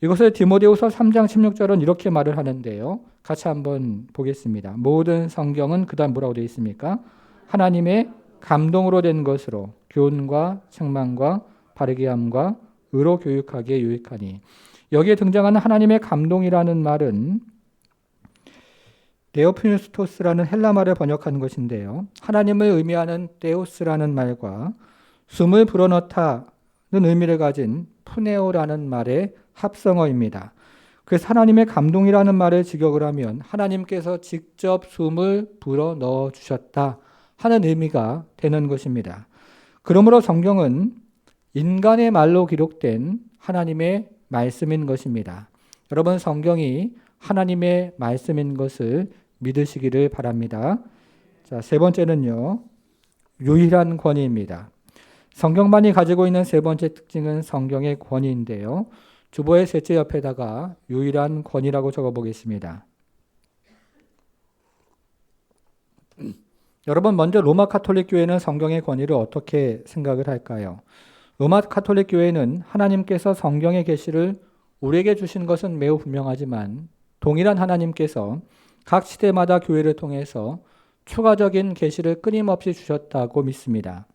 이것을 디모데후서 3장 16절은 이렇게 말을 하는데요. 같이 한번 보겠습니다. 모든 성경은 그다음 뭐라고 되어 있습니까? 하나님의 감동으로 된 것으로 교훈과 책망과 바르게 함과 의로 교육하기에 유익하니. 여기에 등장하는 하나님의 감동이라는 말은 네오피누스토스라는 헬라 말을 번역한 것인데요. 하나님을 의미하는 데오스라는 말과 숨을 불어넣다는 의미를 가진 푸네오라는 말의 합성어입니다. 그래서 하나님의 감동이라는 말을 직역을 하면 하나님께서 직접 숨을 불어넣어 주셨다 하는 의미가 되는 것입니다. 그러므로 성경은 인간의 말로 기록된 하나님의 말씀인 것입니다. 여러분 성경이 하나님의 말씀인 것을 믿으시기를 바랍니다. 자, 세 번째는요. 유일한 권위입니다. 성경만이 가지고 있는 세 번째 특징은 성경의 권위인데요. 주보의 셋째 옆에다가 유일한 권위라고 적어보겠습니다. 여러분 먼저 로마 가톨릭 교회는 성경의 권위를 어떻게 생각을 할까요? 로마 가톨릭 교회는 하나님께서 성경의 계시를 우리에게 주신 것은 매우 분명하지만 동일한 하나님께서 각 시대마다 교회를 통해서 추가적인 계시를 끊임없이 주셨다고 믿습니다.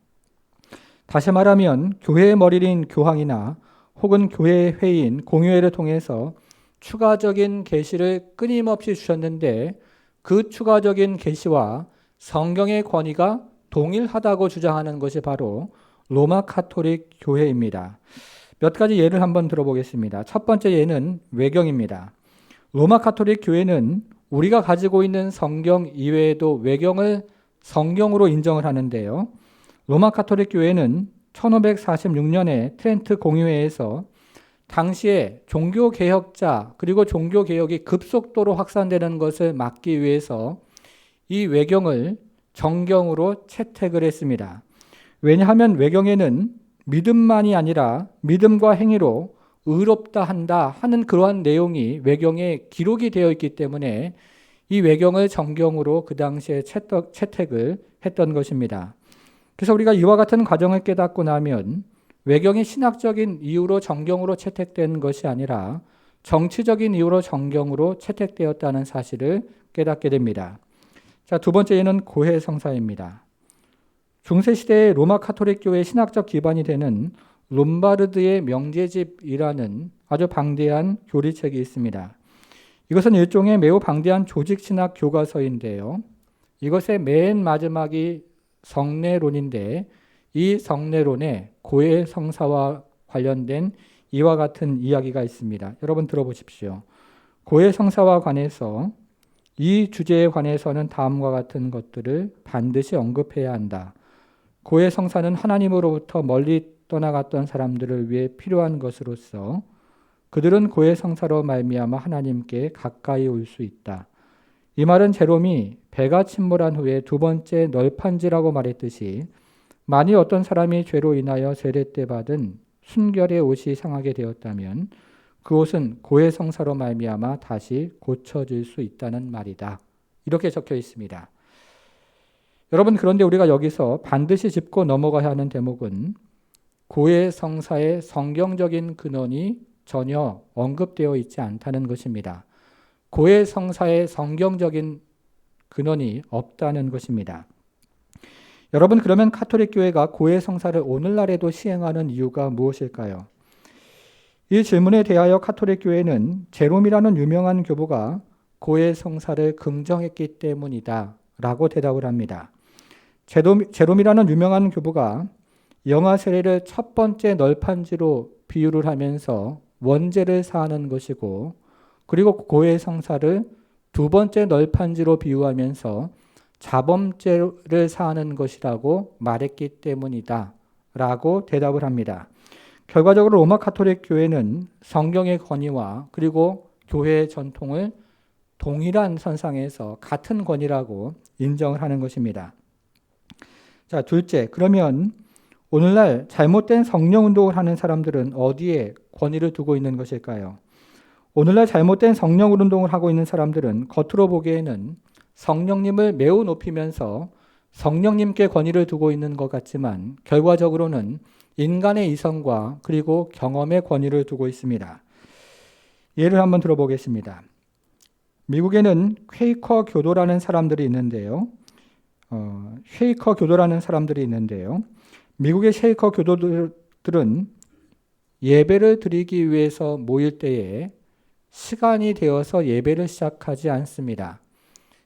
다시 말하면 교회의 머리인 교황이나 혹은 교회의 회의인 공의회를 통해서 추가적인 계시를 끊임없이 주셨는데 그 추가적인 계시와 성경의 권위가 동일하다고 주장하는 것이 바로 로마 가톨릭 교회입니다. 몇 가지 예를 한번 들어보겠습니다. 첫 번째 예는 외경입니다. 로마 가톨릭 교회는 우리가 가지고 있는 성경 이외에도 외경을 성경으로 인정을 하는데요. 로마 가톨릭 교회는 1546년에 트렌트 공의회에서 당시에 종교개혁자 그리고 종교개혁이 급속도로 확산되는 것을 막기 위해서 이 외경을 정경으로 채택을 했습니다. 왜냐하면 외경에는 믿음만이 아니라 믿음과 행위로 의롭다 한다 하는 그러한 내용이 외경에 기록이 되어 있기 때문에 이 외경을 정경으로 그 당시에 채택을 했던 것입니다. 그래서 우리가 이와 같은 과정을 깨닫고 나면 외경이 신학적인 이유로 정경으로 채택된 것이 아니라 정치적인 이유로 정경으로 채택되었다는 사실을 깨닫게 됩니다. 자, 두 번째는 고해 성사입니다. 중세 시대의 로마 카톨릭 교회의 신학적 기반이 되는 롬바르드의 명제집이라는 아주 방대한 교리책이 있습니다. 이것은 일종의 매우 방대한 조직 신학 교과서인데요. 이것의 맨 마지막이 성례론인데 이 성례론에 고해 성사와 관련된 이와 같은 이야기가 있습니다. 여러분 들어보십시오. 고해 성사와 관해서 이 주제에 관해서는 다음과 같은 것들을 반드시 언급해야 한다. 고해 성사는 하나님으로부터 멀리 떠나갔던 사람들을 위해 필요한 것으로서 그들은 고해 성사로 말미암아 하나님께 가까이 올 수 있다. 이 말은 제롬이 배가 침몰한 후에 두 번째 널판지라고 말했듯이 만일 어떤 사람이 죄로 인하여 세례 때 받은 순결의 옷이 상하게 되었다면 그 옷은 고해 성사로 말미암아 다시 고쳐질 수 있다는 말이다. 이렇게 적혀 있습니다. 여러분, 그런데 우리가 여기서 반드시 짚고 넘어가야 하는 대목은 고해 성사의 성경적인 근원이 전혀 언급되어 있지 않다는 것입니다. 고해 성사의 성경적인 근원이 없다는 것입니다. 여러분, 그러면 카톨릭 교회가 고해 성사를 오늘날에도 시행하는 이유가 무엇일까요? 이 질문에 대하여 카톨릭 교회는 제롬이라는 유명한 교부가 고해 성사를 긍정했기 때문이다 라고 대답을 합니다. 제롬이라는 유명한 교부가 영아 세례를 첫 번째 널판지로 비유를 하면서 원죄를 사하는 것이고, 그리고 고해 성사를 두 번째 널판지로 비유하면서 자범죄를 사하는 것이라고 말했기 때문이다 라고 대답을 합니다. 결과적으로 로마 카톨릭 교회는 성경의 권위와 그리고 교회의 전통을 동일한 선상에서 같은 권위라고 인정을 하는 것입니다. 자, 둘째, 그러면 오늘날 잘못된 성령 운동을 하는 사람들은 어디에 권위를 두고 있는 것일까요? 오늘날 잘못된 성령 운동을 하고 있는 사람들은 겉으로 보기에는 성령님을 매우 높이면서 성령님께 권위를 두고 있는 것 같지만 결과적으로는 인간의 이성과 그리고 경험의 권위를 두고 있습니다. 예를 한번 들어보겠습니다. 미국에는 퀘이커 교도라는 사람들이 있는데요. 미국의 쉐이커 교도들은 예배를 드리기 위해서 모일 때에 시간이 되어서 예배를 시작하지 않습니다.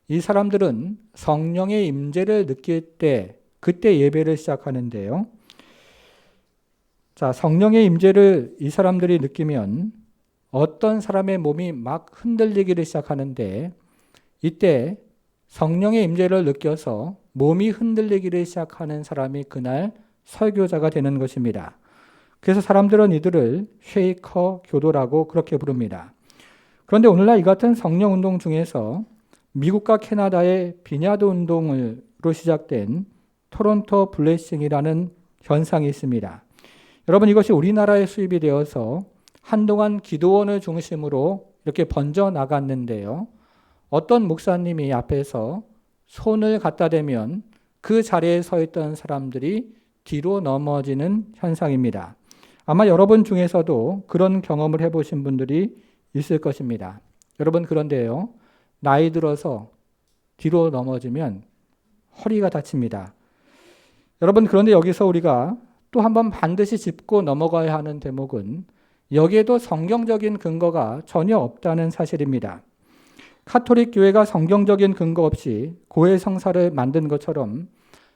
이 사람들은 성령의 임재를 느낄 때 그때 예배를 시작하는데요. 자, 성령의 임재를 이 사람들이 느끼면 어떤 사람의 몸이 막 흔들리기를 시작하는데 이때 성령의 임재를 느껴서 몸이 흔들리기를 시작하는 사람이 그날 설교자가 되는 것입니다. 그래서 사람들은 이들을 쉐이커 교도라고 그렇게 부릅니다. 그런데 오늘날 이 같은 성령 운동 중에서 미국과 캐나다의 비냐드 운동으로 시작된 토론토 블레싱이라는 현상이 있습니다. 여러분, 이것이 우리나라에 수입이 되어서 한동안 기도원을 중심으로 이렇게 번져 나갔는데요. 어떤 목사님이 앞에서 손을 갖다 대면 그 자리에 서 있던 사람들이 뒤로 넘어지는 현상입니다. 아마 여러분 중에서도 그런 경험을 해보신 분들이 있을 것입니다. 여러분, 그런데요, 나이 들어서 뒤로 넘어지면 허리가 다칩니다. 여러분, 그런데 여기서 우리가 또 한번 반드시 짚고 넘어가야 하는 대목은 여기에도 성경적인 근거가 전혀 없다는 사실입니다. 카톨릭 교회가 성경적인 근거 없이 고해 성사를 만든 것처럼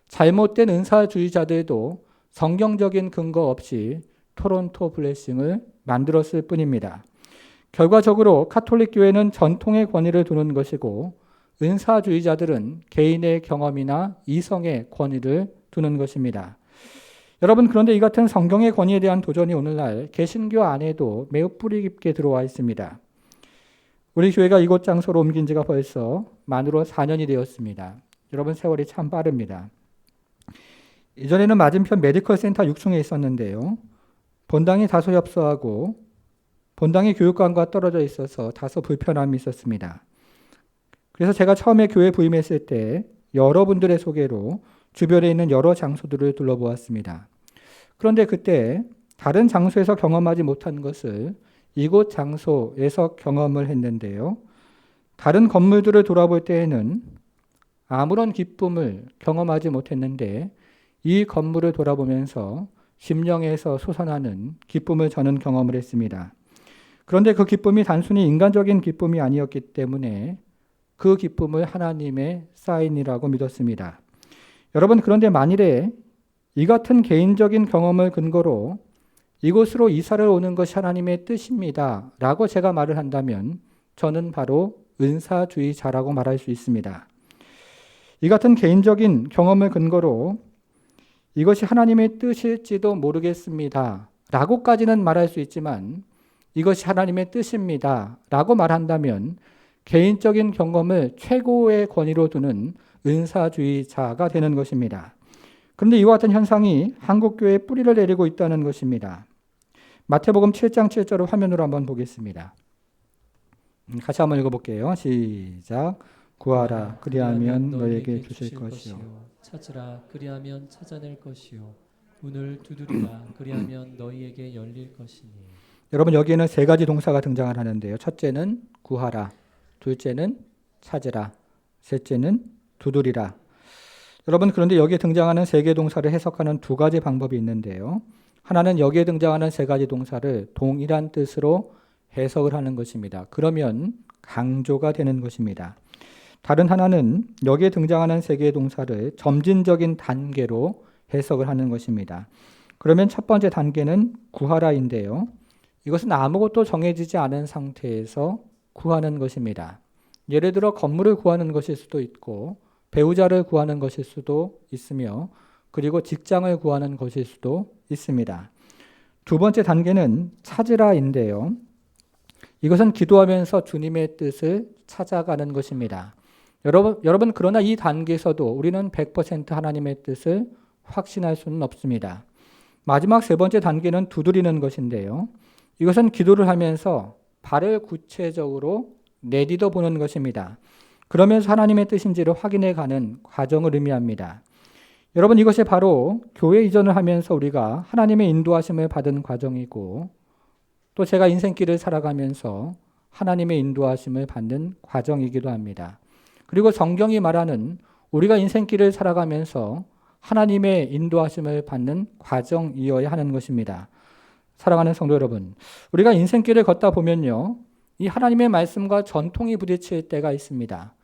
잘못된 은사주의자들도 성경적인 근거 없이 토론토 블레싱을 만들었을 뿐입니다. 결과적으로 카톨릭 교회는 전통의 권위를 두는 것이고 은사주의자들은 개인의 경험이나 이성의 권위를 두는 것입니다. 여러분, 그런데 이 같은 성경의 권위에 대한 도전이 오늘날 개신교 안에도 매우 뿌리 깊게 들어와 있습니다. 우리 교회가 이곳 장소로 옮긴 지가 벌써 만으로 4년이 되었습니다. 여러분, 세월이 참 빠릅니다. 이전에는 맞은편 메디컬 센터 6층에 있었는데요. 본당이 다소 협소하고 본당이 교육관과 떨어져 있어서 다소 불편함이 있었습니다. 그래서 제가 처음에 교회 부임했을 때 여러분들의 소개로 주변에 있는 여러 장소들을 둘러보았습니다. 그런데 그때 다른 장소에서 경험하지 못한 것을 이곳 장소에서 경험을 했는데요. 다른 건물들을 돌아볼 때에는 아무런 기쁨을 경험하지 못했는데 이 건물을 돌아보면서 심령에서 솟아나는 기쁨을 저는 경험을 했습니다. 그런데 그 기쁨이 단순히 인간적인 기쁨이 아니었기 때문에 그 기쁨을 하나님의 사인이라고 믿었습니다. 여러분, 그런데 만일에 이 같은 개인적인 경험을 근거로 이곳으로 이사를 오는 것이 하나님의 뜻입니다 라고 제가 말을 한다면 저는 바로 은사주의자라고 말할 수 있습니다. 이 같은 개인적인 경험을 근거로 이것이 하나님의 뜻일지도 모르겠습니다 라고까지는 말할 수 있지만 이것이 하나님의 뜻입니다 라고 말한다면 개인적인 경험을 최고의 권위로 두는 은사주의자가 되는 것입니다. 그런데 이와 같은 현상이 한국교회에 뿌리를 내리고 있다는 것입니다. 마태복음 7장 7절을 화면으로 한번 보겠습니다. 같이 한번 읽어볼게요. 시작. 구하라 그리하면 너에게 주실 것이요. 찾으라 그리하면 찾아낼 것이요. 문을 두드리라 그리하면 너희에게 열릴 것이니. 여러분, 여기에는 세 가지 동사가 등장을 하는데요. 첫째는 구하라, 둘째는 찾으라, 셋째는 두드리라. 여러분, 그런데 여기에 등장하는 세 개의 동사를 해석하는 두 가지 방법이 있는데요. 하나는 여기에 등장하는 세 가지 동사를 동일한 뜻으로 해석을 하는 것입니다. 그러면 강조가 되는 것입니다. 다른 하나는 여기에 등장하는 세 개의 동사를 점진적인 단계로 해석을 하는 것입니다. 그러면 첫 번째 단계는 구하라인데요. 이것은 아무것도 정해지지 않은 상태에서 구하는 것입니다. 예를 들어 건물을 구하는 것일 수도 있고 배우자를 구하는 것일 수도 있으며 그리고 직장을 구하는 것일 수도 있습니다. 두 번째 단계는 찾으라인데요. 이것은 기도하면서 주님의 뜻을 찾아가는 것입니다. 여러분 그러나 이 단계에서도 우리는 100% 하나님의 뜻을 확신할 수는 없습니다. 마지막 세 번째 단계는 두드리는 것인데요. 이것은 기도를 하면서 발을 구체적으로 내디뎌 보는 것입니다. 그러면서 하나님의 뜻인지를 확인해 가는 과정을 의미합니다. 여러분, 이것이 바로 교회 이전을 하면서 우리가 하나님의 인도하심을 받은 과정이고 또 제가 인생길을 살아가면서 하나님의 인도하심을 받는 과정이기도 합니다. 그리고 성경이 말하는 우리가 인생길을 살아가면서 하나님의 인도하심을 받는 과정이어야 하는 것입니다. 사랑하는 성도 여러분, 우리가 인생길을 걷다 보면요, 이 하나님의 말씀과 전통이 부딪힐 때가 있습니다.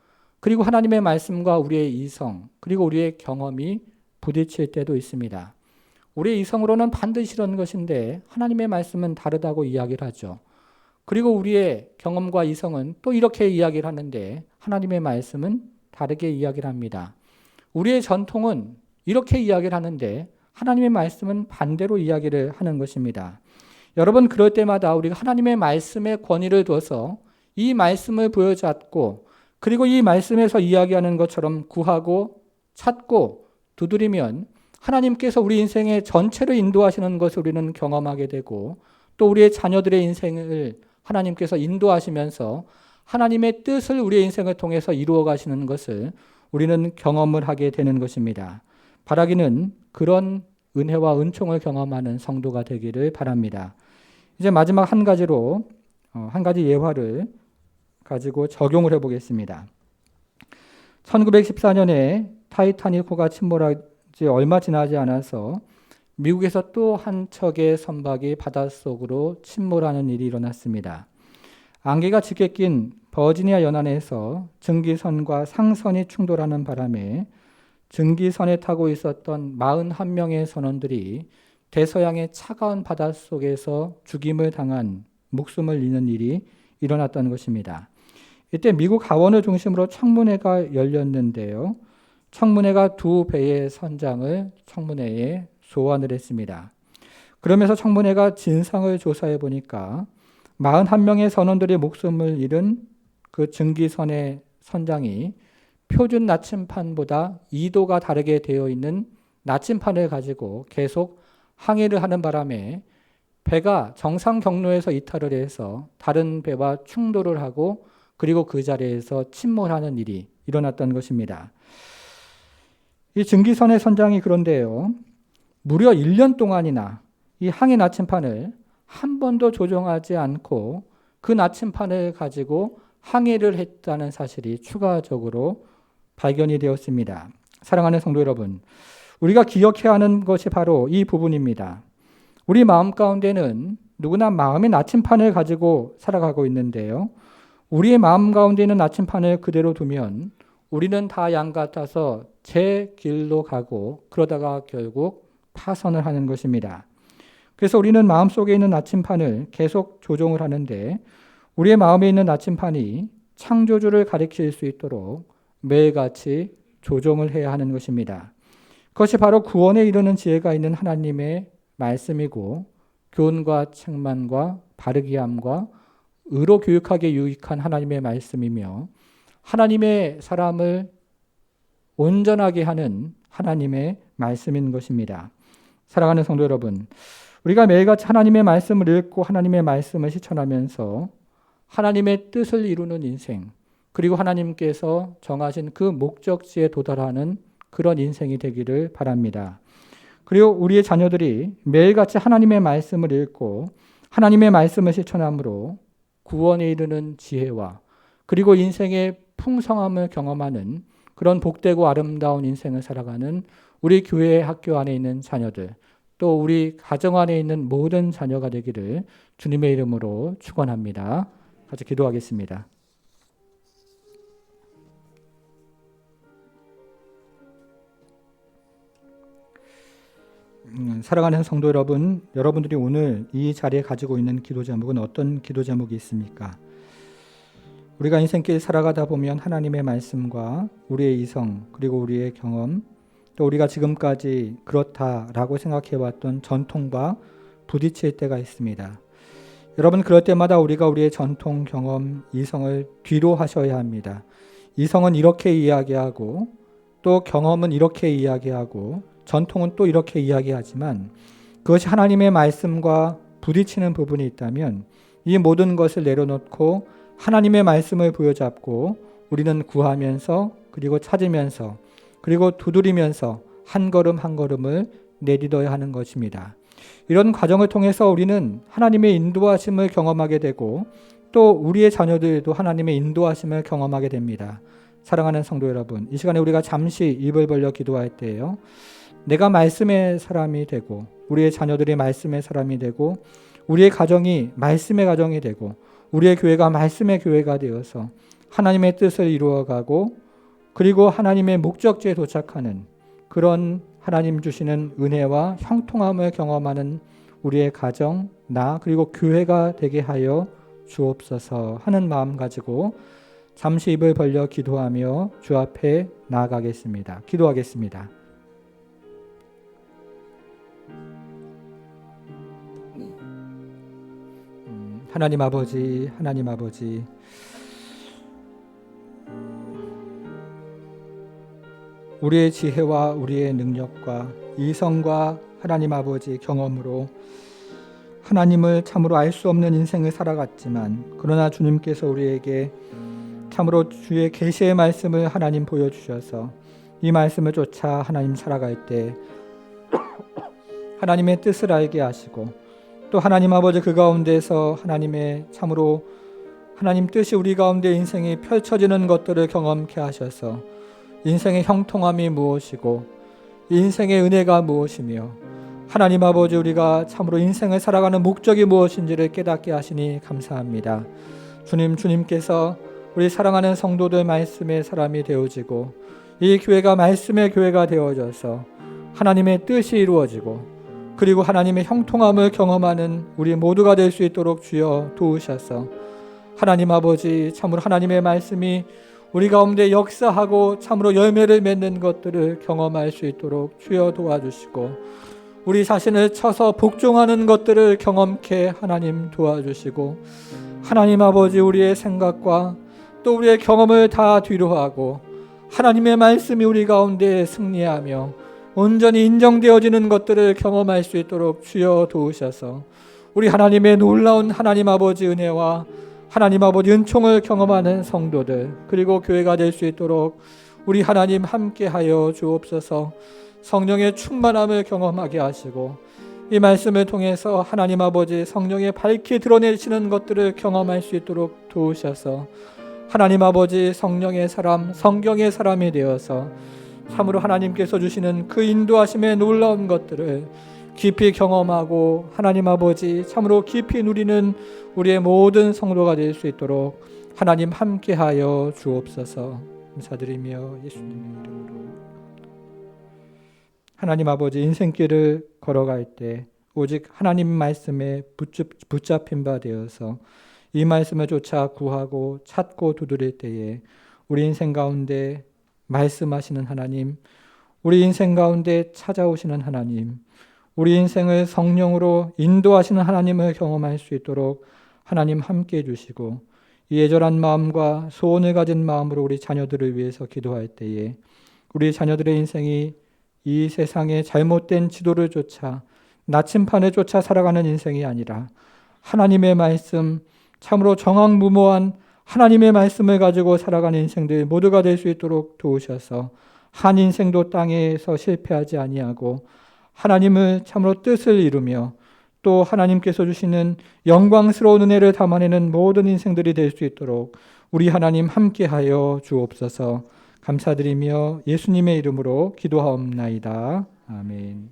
그리고 하나님의 말씀과 우리의 이성, 그리고 우리의 경험이 부딪힐 때도 있습니다. 우리의 이성으로는 반드시 이런 것인데 하나님의 말씀은 다르다고 이야기를 하죠. 그리고 우리의 경험과 이성은 또 이렇게 이야기를 하는데 하나님의 말씀은 다르게 이야기를 합니다. 우리의 전통은 이렇게 이야기를 하는데 하나님의 말씀은 반대로 이야기를 하는 것입니다. 여러분, 그럴 때마다 우리가 하나님의 말씀에 권위를 둬서 이 말씀을 부여잡고 그리고 이 말씀에서 이야기하는 것처럼 구하고 찾고 두드리면 하나님께서 우리 인생의 전체를 인도하시는 것을 우리는 경험하게 되고 또 우리의 자녀들의 인생을 하나님께서 인도하시면서 하나님의 뜻을 우리의 인생을 통해서 이루어 가시는 것을 우리는 경험을 하게 되는 것입니다. 바라기는 그런 은혜와 은총을 경험하는 성도가 되기를 바랍니다. 이제 마지막 한 가지로 한 가지 예화를 가지고 적용을 해보겠습니다. 1914년에 타이타닉호가 침몰하지 얼마 지나지 않아서 미국에서 또 한 척의 선박이 바닷속으로 침몰하는 일이 일어났습니다. 안개가 짙게 낀 버지니아 연안에서 증기선과 상선이 충돌하는 바람에 증기선에 타고 있었던 41명의 선원들이 대서양의 차가운 바닷속에서 죽임을 당한 목숨을 잃는 일이 일어났던 것입니다. 이때 미국 하원을 중심으로 청문회가 열렸는데요. 청문회가 2배의 선장을 청문회에 소환을 했습니다. 그러면서 청문회가 진상을 조사해 보니까 41명의 선원들이 목숨을 잃은 그 증기선의 선장이 표준 나침판보다 2도가 다르게 되어 있는 나침판을 가지고 계속 항해를 하는 바람에 배가 정상 경로에서 이탈을 해서 다른 배와 충돌을 하고 그리고 그 자리에서 침몰하는 일이 일어났던 것입니다. 이 증기선의 선장이 그런데요, 무려 1년 동안이나 이 항해 나침판을 한 번도 조정하지 않고 그 나침판을 가지고 항해를 했다는 사실이 추가적으로 발견이 되었습니다. 사랑하는 성도 여러분, 우리가 기억해야 하는 것이 바로 이 부분입니다. 우리 마음 가운데는 누구나 마음의 나침판을 가지고 살아가고 있는데요, 우리의 마음 가운데 있는 나침판을 그대로 두면 우리는 다 양 같아서 제 길로 가고 그러다가 결국 파선을 하는 것입니다. 그래서 우리는 마음속에 있는 나침판을 계속 조종을 하는데 우리의 마음에 있는 나침판이 창조주를 가리킬 수 있도록 매일같이 조종을 해야 하는 것입니다. 그것이 바로 구원에 이르는 지혜가 있는 하나님의 말씀이고 교훈과 책망과 바르게 함과 의로 교육하기에 유익한 하나님의 말씀이며 하나님의 사람을 온전하게 하는 하나님의 말씀인 것입니다. 사랑하는 성도 여러분, 우리가 매일같이 하나님의 말씀을 읽고 하나님의 말씀을 실천하면서 하나님의 뜻을 이루는 인생, 그리고 하나님께서 정하신 그 목적지에 도달하는 그런 인생이 되기를 바랍니다. 그리고 우리의 자녀들이 매일같이 하나님의 말씀을 읽고 하나님의 말씀을 실천함으로 구원에 이르는 지혜와 그리고 인생의 풍성함을 경험하는 그런 복되고 아름다운 인생을 살아가는 우리 교회 학교 안에 있는 자녀들, 또 우리 가정 안에 있는 모든 자녀가 되기를 주님의 이름으로 축원합니다. 같이 기도하겠습니다. 사랑하는 성도 여러분, 여러분들이 오늘 이 자리에 가지고 있는 기도 제목은 어떤 기도 제목이 있습니까? 우리가 인생길 살아가다 보면 하나님의 말씀과 우리의 이성 그리고 우리의 경험, 또 우리가 지금까지 그렇다라고 생각해왔던 전통과 부딪힐 때가 있습니다. 여러분, 그럴 때마다 우리가 우리의 전통, 경험, 이성을 뒤로 하셔야 합니다. 이성은 이렇게 이야기하고 또 경험은 이렇게 이야기하고 전통은 또 이렇게 이야기하지만 그것이 하나님의 말씀과 부딪히는 부분이 있다면 이 모든 것을 내려놓고 하나님의 말씀을 부여잡고 우리는 구하면서 그리고 찾으면서 그리고 두드리면서 한 걸음 한 걸음을 내딛어야 하는 것입니다. 이런 과정을 통해서 우리는 하나님의 인도하심을 경험하게 되고 또 우리의 자녀들도 하나님의 인도하심을 경험하게 됩니다. 사랑하는 성도 여러분, 이 시간에 우리가 잠시 입을 벌려 기도할 때예요, 내가 말씀의 사람이 되고 우리의 자녀들이 말씀의 사람이 되고 우리의 가정이 말씀의 가정이 되고 우리의 교회가 말씀의 교회가 되어서 하나님의 뜻을 이루어가고 그리고 하나님의 목적지에 도착하는 그런 하나님 주시는 은혜와 형통함을 경험하는 우리의 가정, 나 그리고 교회가 되게 하여 주옵소서 하는 마음 가지고 잠시 입을 벌려 기도하며 주 앞에 나아가겠습니다. 기도하겠습니다. 하나님 아버지, 하나님 아버지, 우리의 지혜와 우리의 능력과 이성과 하나님 아버지 경험으로 하나님을 참으로 알 수 없는 인생을 살아갔지만 그러나 주님께서 우리에게 참으로 주의 계시의 말씀을 하나님 보여주셔서 이 말씀을 쫓아 하나님 살아갈 때 하나님의 뜻을 알게 하시고 또 하나님 아버지 그 가운데서 하나님의 참으로 하나님 뜻이 우리 가운데 인생이 펼쳐지는 것들을 경험케 하셔서 인생의 형통함이 무엇이고 인생의 은혜가 무엇이며 하나님 아버지 우리가 참으로 인생을 살아가는 목적이 무엇인지를 깨닫게 하시니 감사합니다. 주님께서 우리 사랑하는 성도들 말씀의 사람이 되어지고 이 교회가 말씀의 교회가 되어져서 하나님의 뜻이 이루어지고 그리고 하나님의 형통함을 경험하는 우리 모두가 될 수 있도록 주여 도우셔서 하나님 아버지 참으로 하나님의 말씀이 우리 가운데 역사하고 참으로 열매를 맺는 것들을 경험할 수 있도록 주여 도와주시고 우리 자신을 쳐서 복종하는 것들을 경험케 하나님 도와주시고 하나님 아버지 우리의 생각과 또 우리의 경험을 다 뒤로하고 하나님의 말씀이 우리 가운데 승리하며 온전히 인정되어지는 것들을 경험할 수 있도록 주여 도우셔서 우리 하나님의 놀라운 하나님 아버지 은혜와 하나님 아버지 은총을 경험하는 성도들 그리고 교회가 될 수 있도록 우리 하나님 함께하여 주옵소서. 성령의 충만함을 경험하게 하시고 이 말씀을 통해서 하나님 아버지 성령의 밝히 드러내시는 것들을 경험할 수 있도록 도우셔서 하나님 아버지 성령의 사람, 성경의 사람이 되어서 참으로 하나님께서 주시는 그 인도하심의 놀라운 것들을 깊이 경험하고 하나님 아버지 참으로 깊이 누리는 우리의 모든 성도가 될 수 있도록 하나님 함께하여 주옵소서. 감사드리며 예수님의 이름으로. 하나님 아버지 인생길을 걸어갈 때 오직 하나님 말씀에 붙잡힌 바 되어서 이 말씀을 쫓아 구하고 찾고 두드릴 때에 우리 인생 가운데 말씀하시는 하나님, 우리 인생 가운데 찾아오시는 하나님, 우리 인생을 성령으로 인도하시는 하나님을 경험할 수 있도록 하나님 함께해 주시고 이 애절한 마음과 소원을 가진 마음으로 우리 자녀들을 위해서 기도할 때에 우리 자녀들의 인생이 이 세상의 잘못된 지도를 쫓아 나침판을 쫓아 살아가는 인생이 아니라 하나님의 말씀, 참으로 정확무모한 하나님의 말씀을 가지고 살아가는 인생들 모두가 될 수 있도록 도우셔서 한 인생도 땅에서 실패하지 아니하고 하나님을 참으로 뜻을 이루며 또 하나님께서 주시는 영광스러운 은혜를 담아내는 모든 인생들이 될 수 있도록 우리 하나님 함께하여 주옵소서. 감사드리며 예수님의 이름으로 기도하옵나이다. 아멘.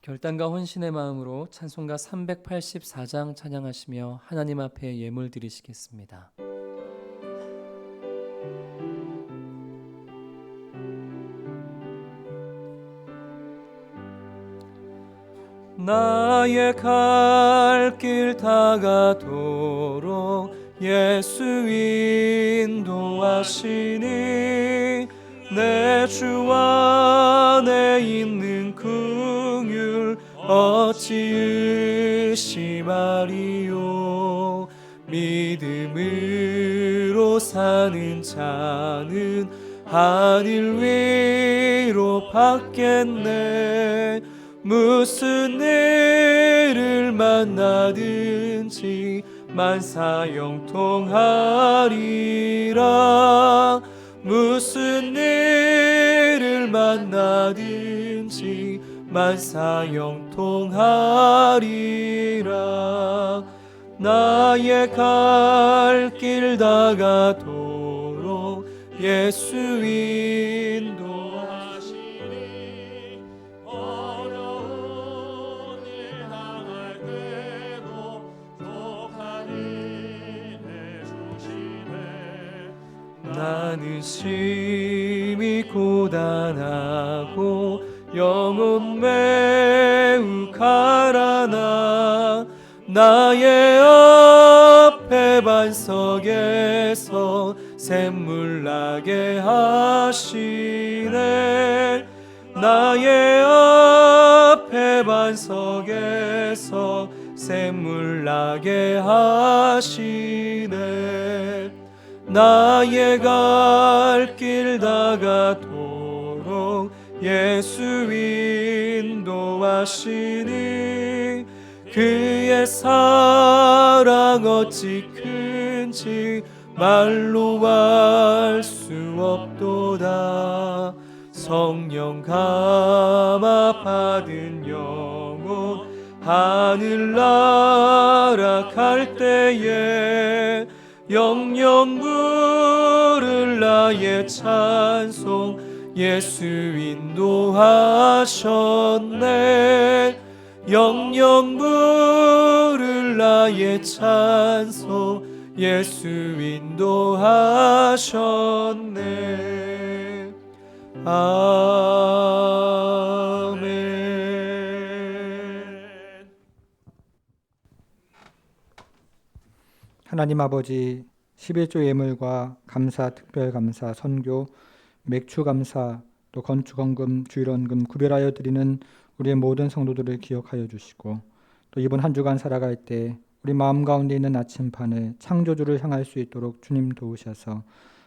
결단과 헌신의 마음으로 찬송가 384장 찬양하시며 하나님 앞에 예물 드리시겠습니다. 나의 갈 길 다가도록 예수 인도하시니 내 주 안에 있는 긍휼 어찌 의심하리요. 믿음으로 사는 자는 하늘 위로 받겠네. 무슨 일을 만나든지 만사형통하리라. 무슨 일을 만나든지 만사형통하리라. 나의 갈 길 다가도록 예수 인도하시니 어려운 일 당할 때도 독한 힘 해주시네. 나는 심히 고단하고 영혼 매우 가라나 나의 앞에 반석에서 샘물 나게 하시네. 나의 앞에 반석에서 샘물 나게 하시네. 나의 갈 길 다가도록 예수 인도하시니 그의 사랑 어찌 큰지 말로 알 수 없도다. 성령 감화 받은 영혼 하늘나라 갈 때에 영영 부를 나의 찬송 예수 인도하셨네. 영영 부를 나의 찬송 예수 인도하셨네. 아멘. 하나님 아버지 11조 예물과 감사, 특별감사, 선교, 맥주감사, 또 건축헌금, 주일헌금 구별하여 드리는 우리의 모든 성도들을 기억하여 주시고 또 이번 한 주간 살아갈 때 우리 마음 가운데 있는 나침판을 창조주를 향할 수 있도록 주님 도우셔서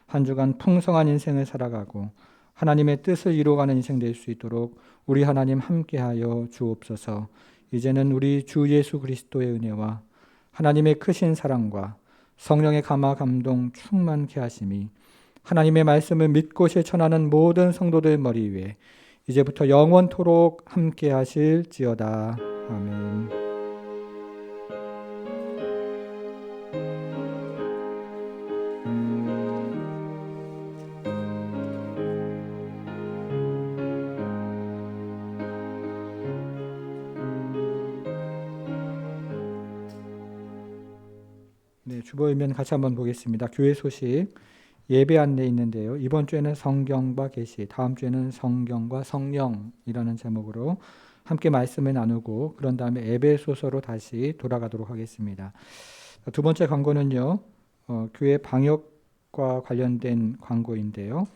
한 주간 풍성한 인생을 살아가고 하나님의 뜻을 이루어가는 인생 될 수 있도록 우리 하나님 함께하여 주옵소서. 이제는 우리 주 예수 그리스도의 은혜와 하나님의 크신 사랑과 성령의 감화 감동 충만케 하심이 하나님의 말씀을 믿고 실천하는 모든 성도들 머리 위에 이제부터 영원토록 함께 하실지어다. 아멘. 네, 주보이면 같이 한번 보겠습니다. 교회 소식 예배 안내 있는데요. 이번 주에는 성경과 계시, 다음 주에는 성경과 성령이라는 제목으로 함께 말씀을 나누고 그런 다음에 에베소서로 다시 돌아가도록 하겠습니다. 두 번째 광고는요. 교회 방역과 관련된 광고인데요.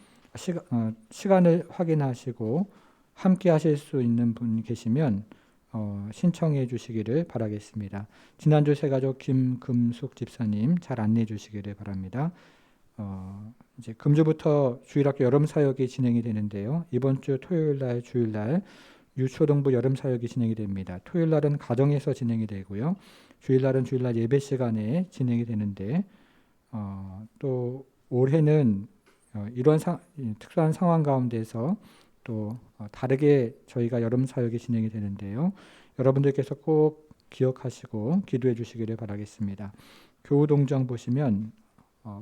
시간을 확인하시고 함께 하실 수 있는 분 계시면 신청해 주시기를 바라겠습니다. 지난주 새가족 김금숙 집사님 잘 안내해 주시기를 바랍니다. 이제 금주부터 주일학교 여름 사역이 진행이 되는데요. 이번 주 토요일 날, 주일 날 유초동부 여름 사역이 진행이 됩니다. 토요일 날은 가정에서 진행이 되고요. 주일 날은 주일 날 예배 시간에 진행이 되는데 또 올해는 이런 특수한 상황 가운데서 또 다르게 저희가 여름 사역이 진행이 되는데요. 여러분들께서 꼭 기억하시고 기도해 주시기를 바라겠습니다. 교우동정 보시면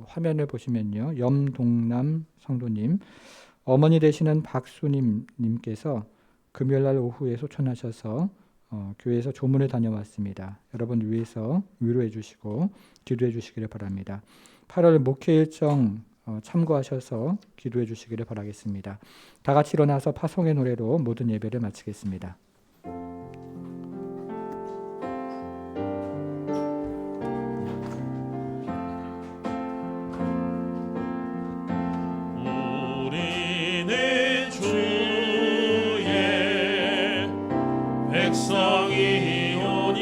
화면을 보시면요. 염동남 성도님, 어머니 되시는 박수님 님께서 금요일날 오후에 소천하셔서 교회에서 조문을 다녀왔습니다. 여러분 위해서 위로해 주시고 기도해 주시기를 바랍니다. 8월 목회 일정 참고하셔서 기도해 주시기를 바라겠습니다. 다 같이 일어나서 파송의 노래로 모든 예배를 마치겠습니다. 우리는 주의 백성이오니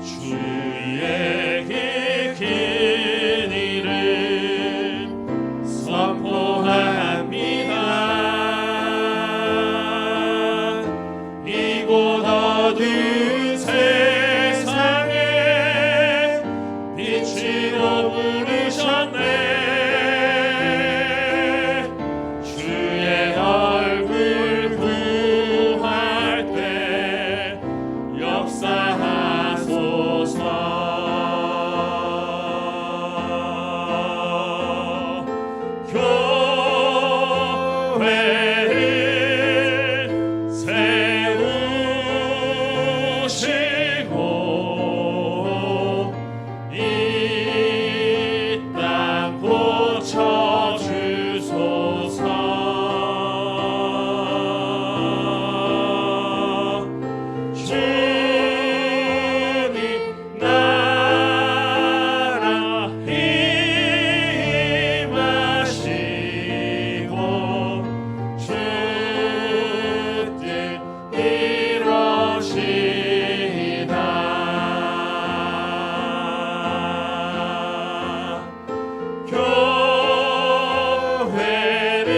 주의 길 이름 선포합니다. 이곳 어두운 세상에 빛으로 부르셨네. 주의 얼굴 구할 때 역사하소서. 교회를 세우시고 이 땅 고쳐주소서. 주님 나라 임하시고 주 뜻 이루시다. 교회를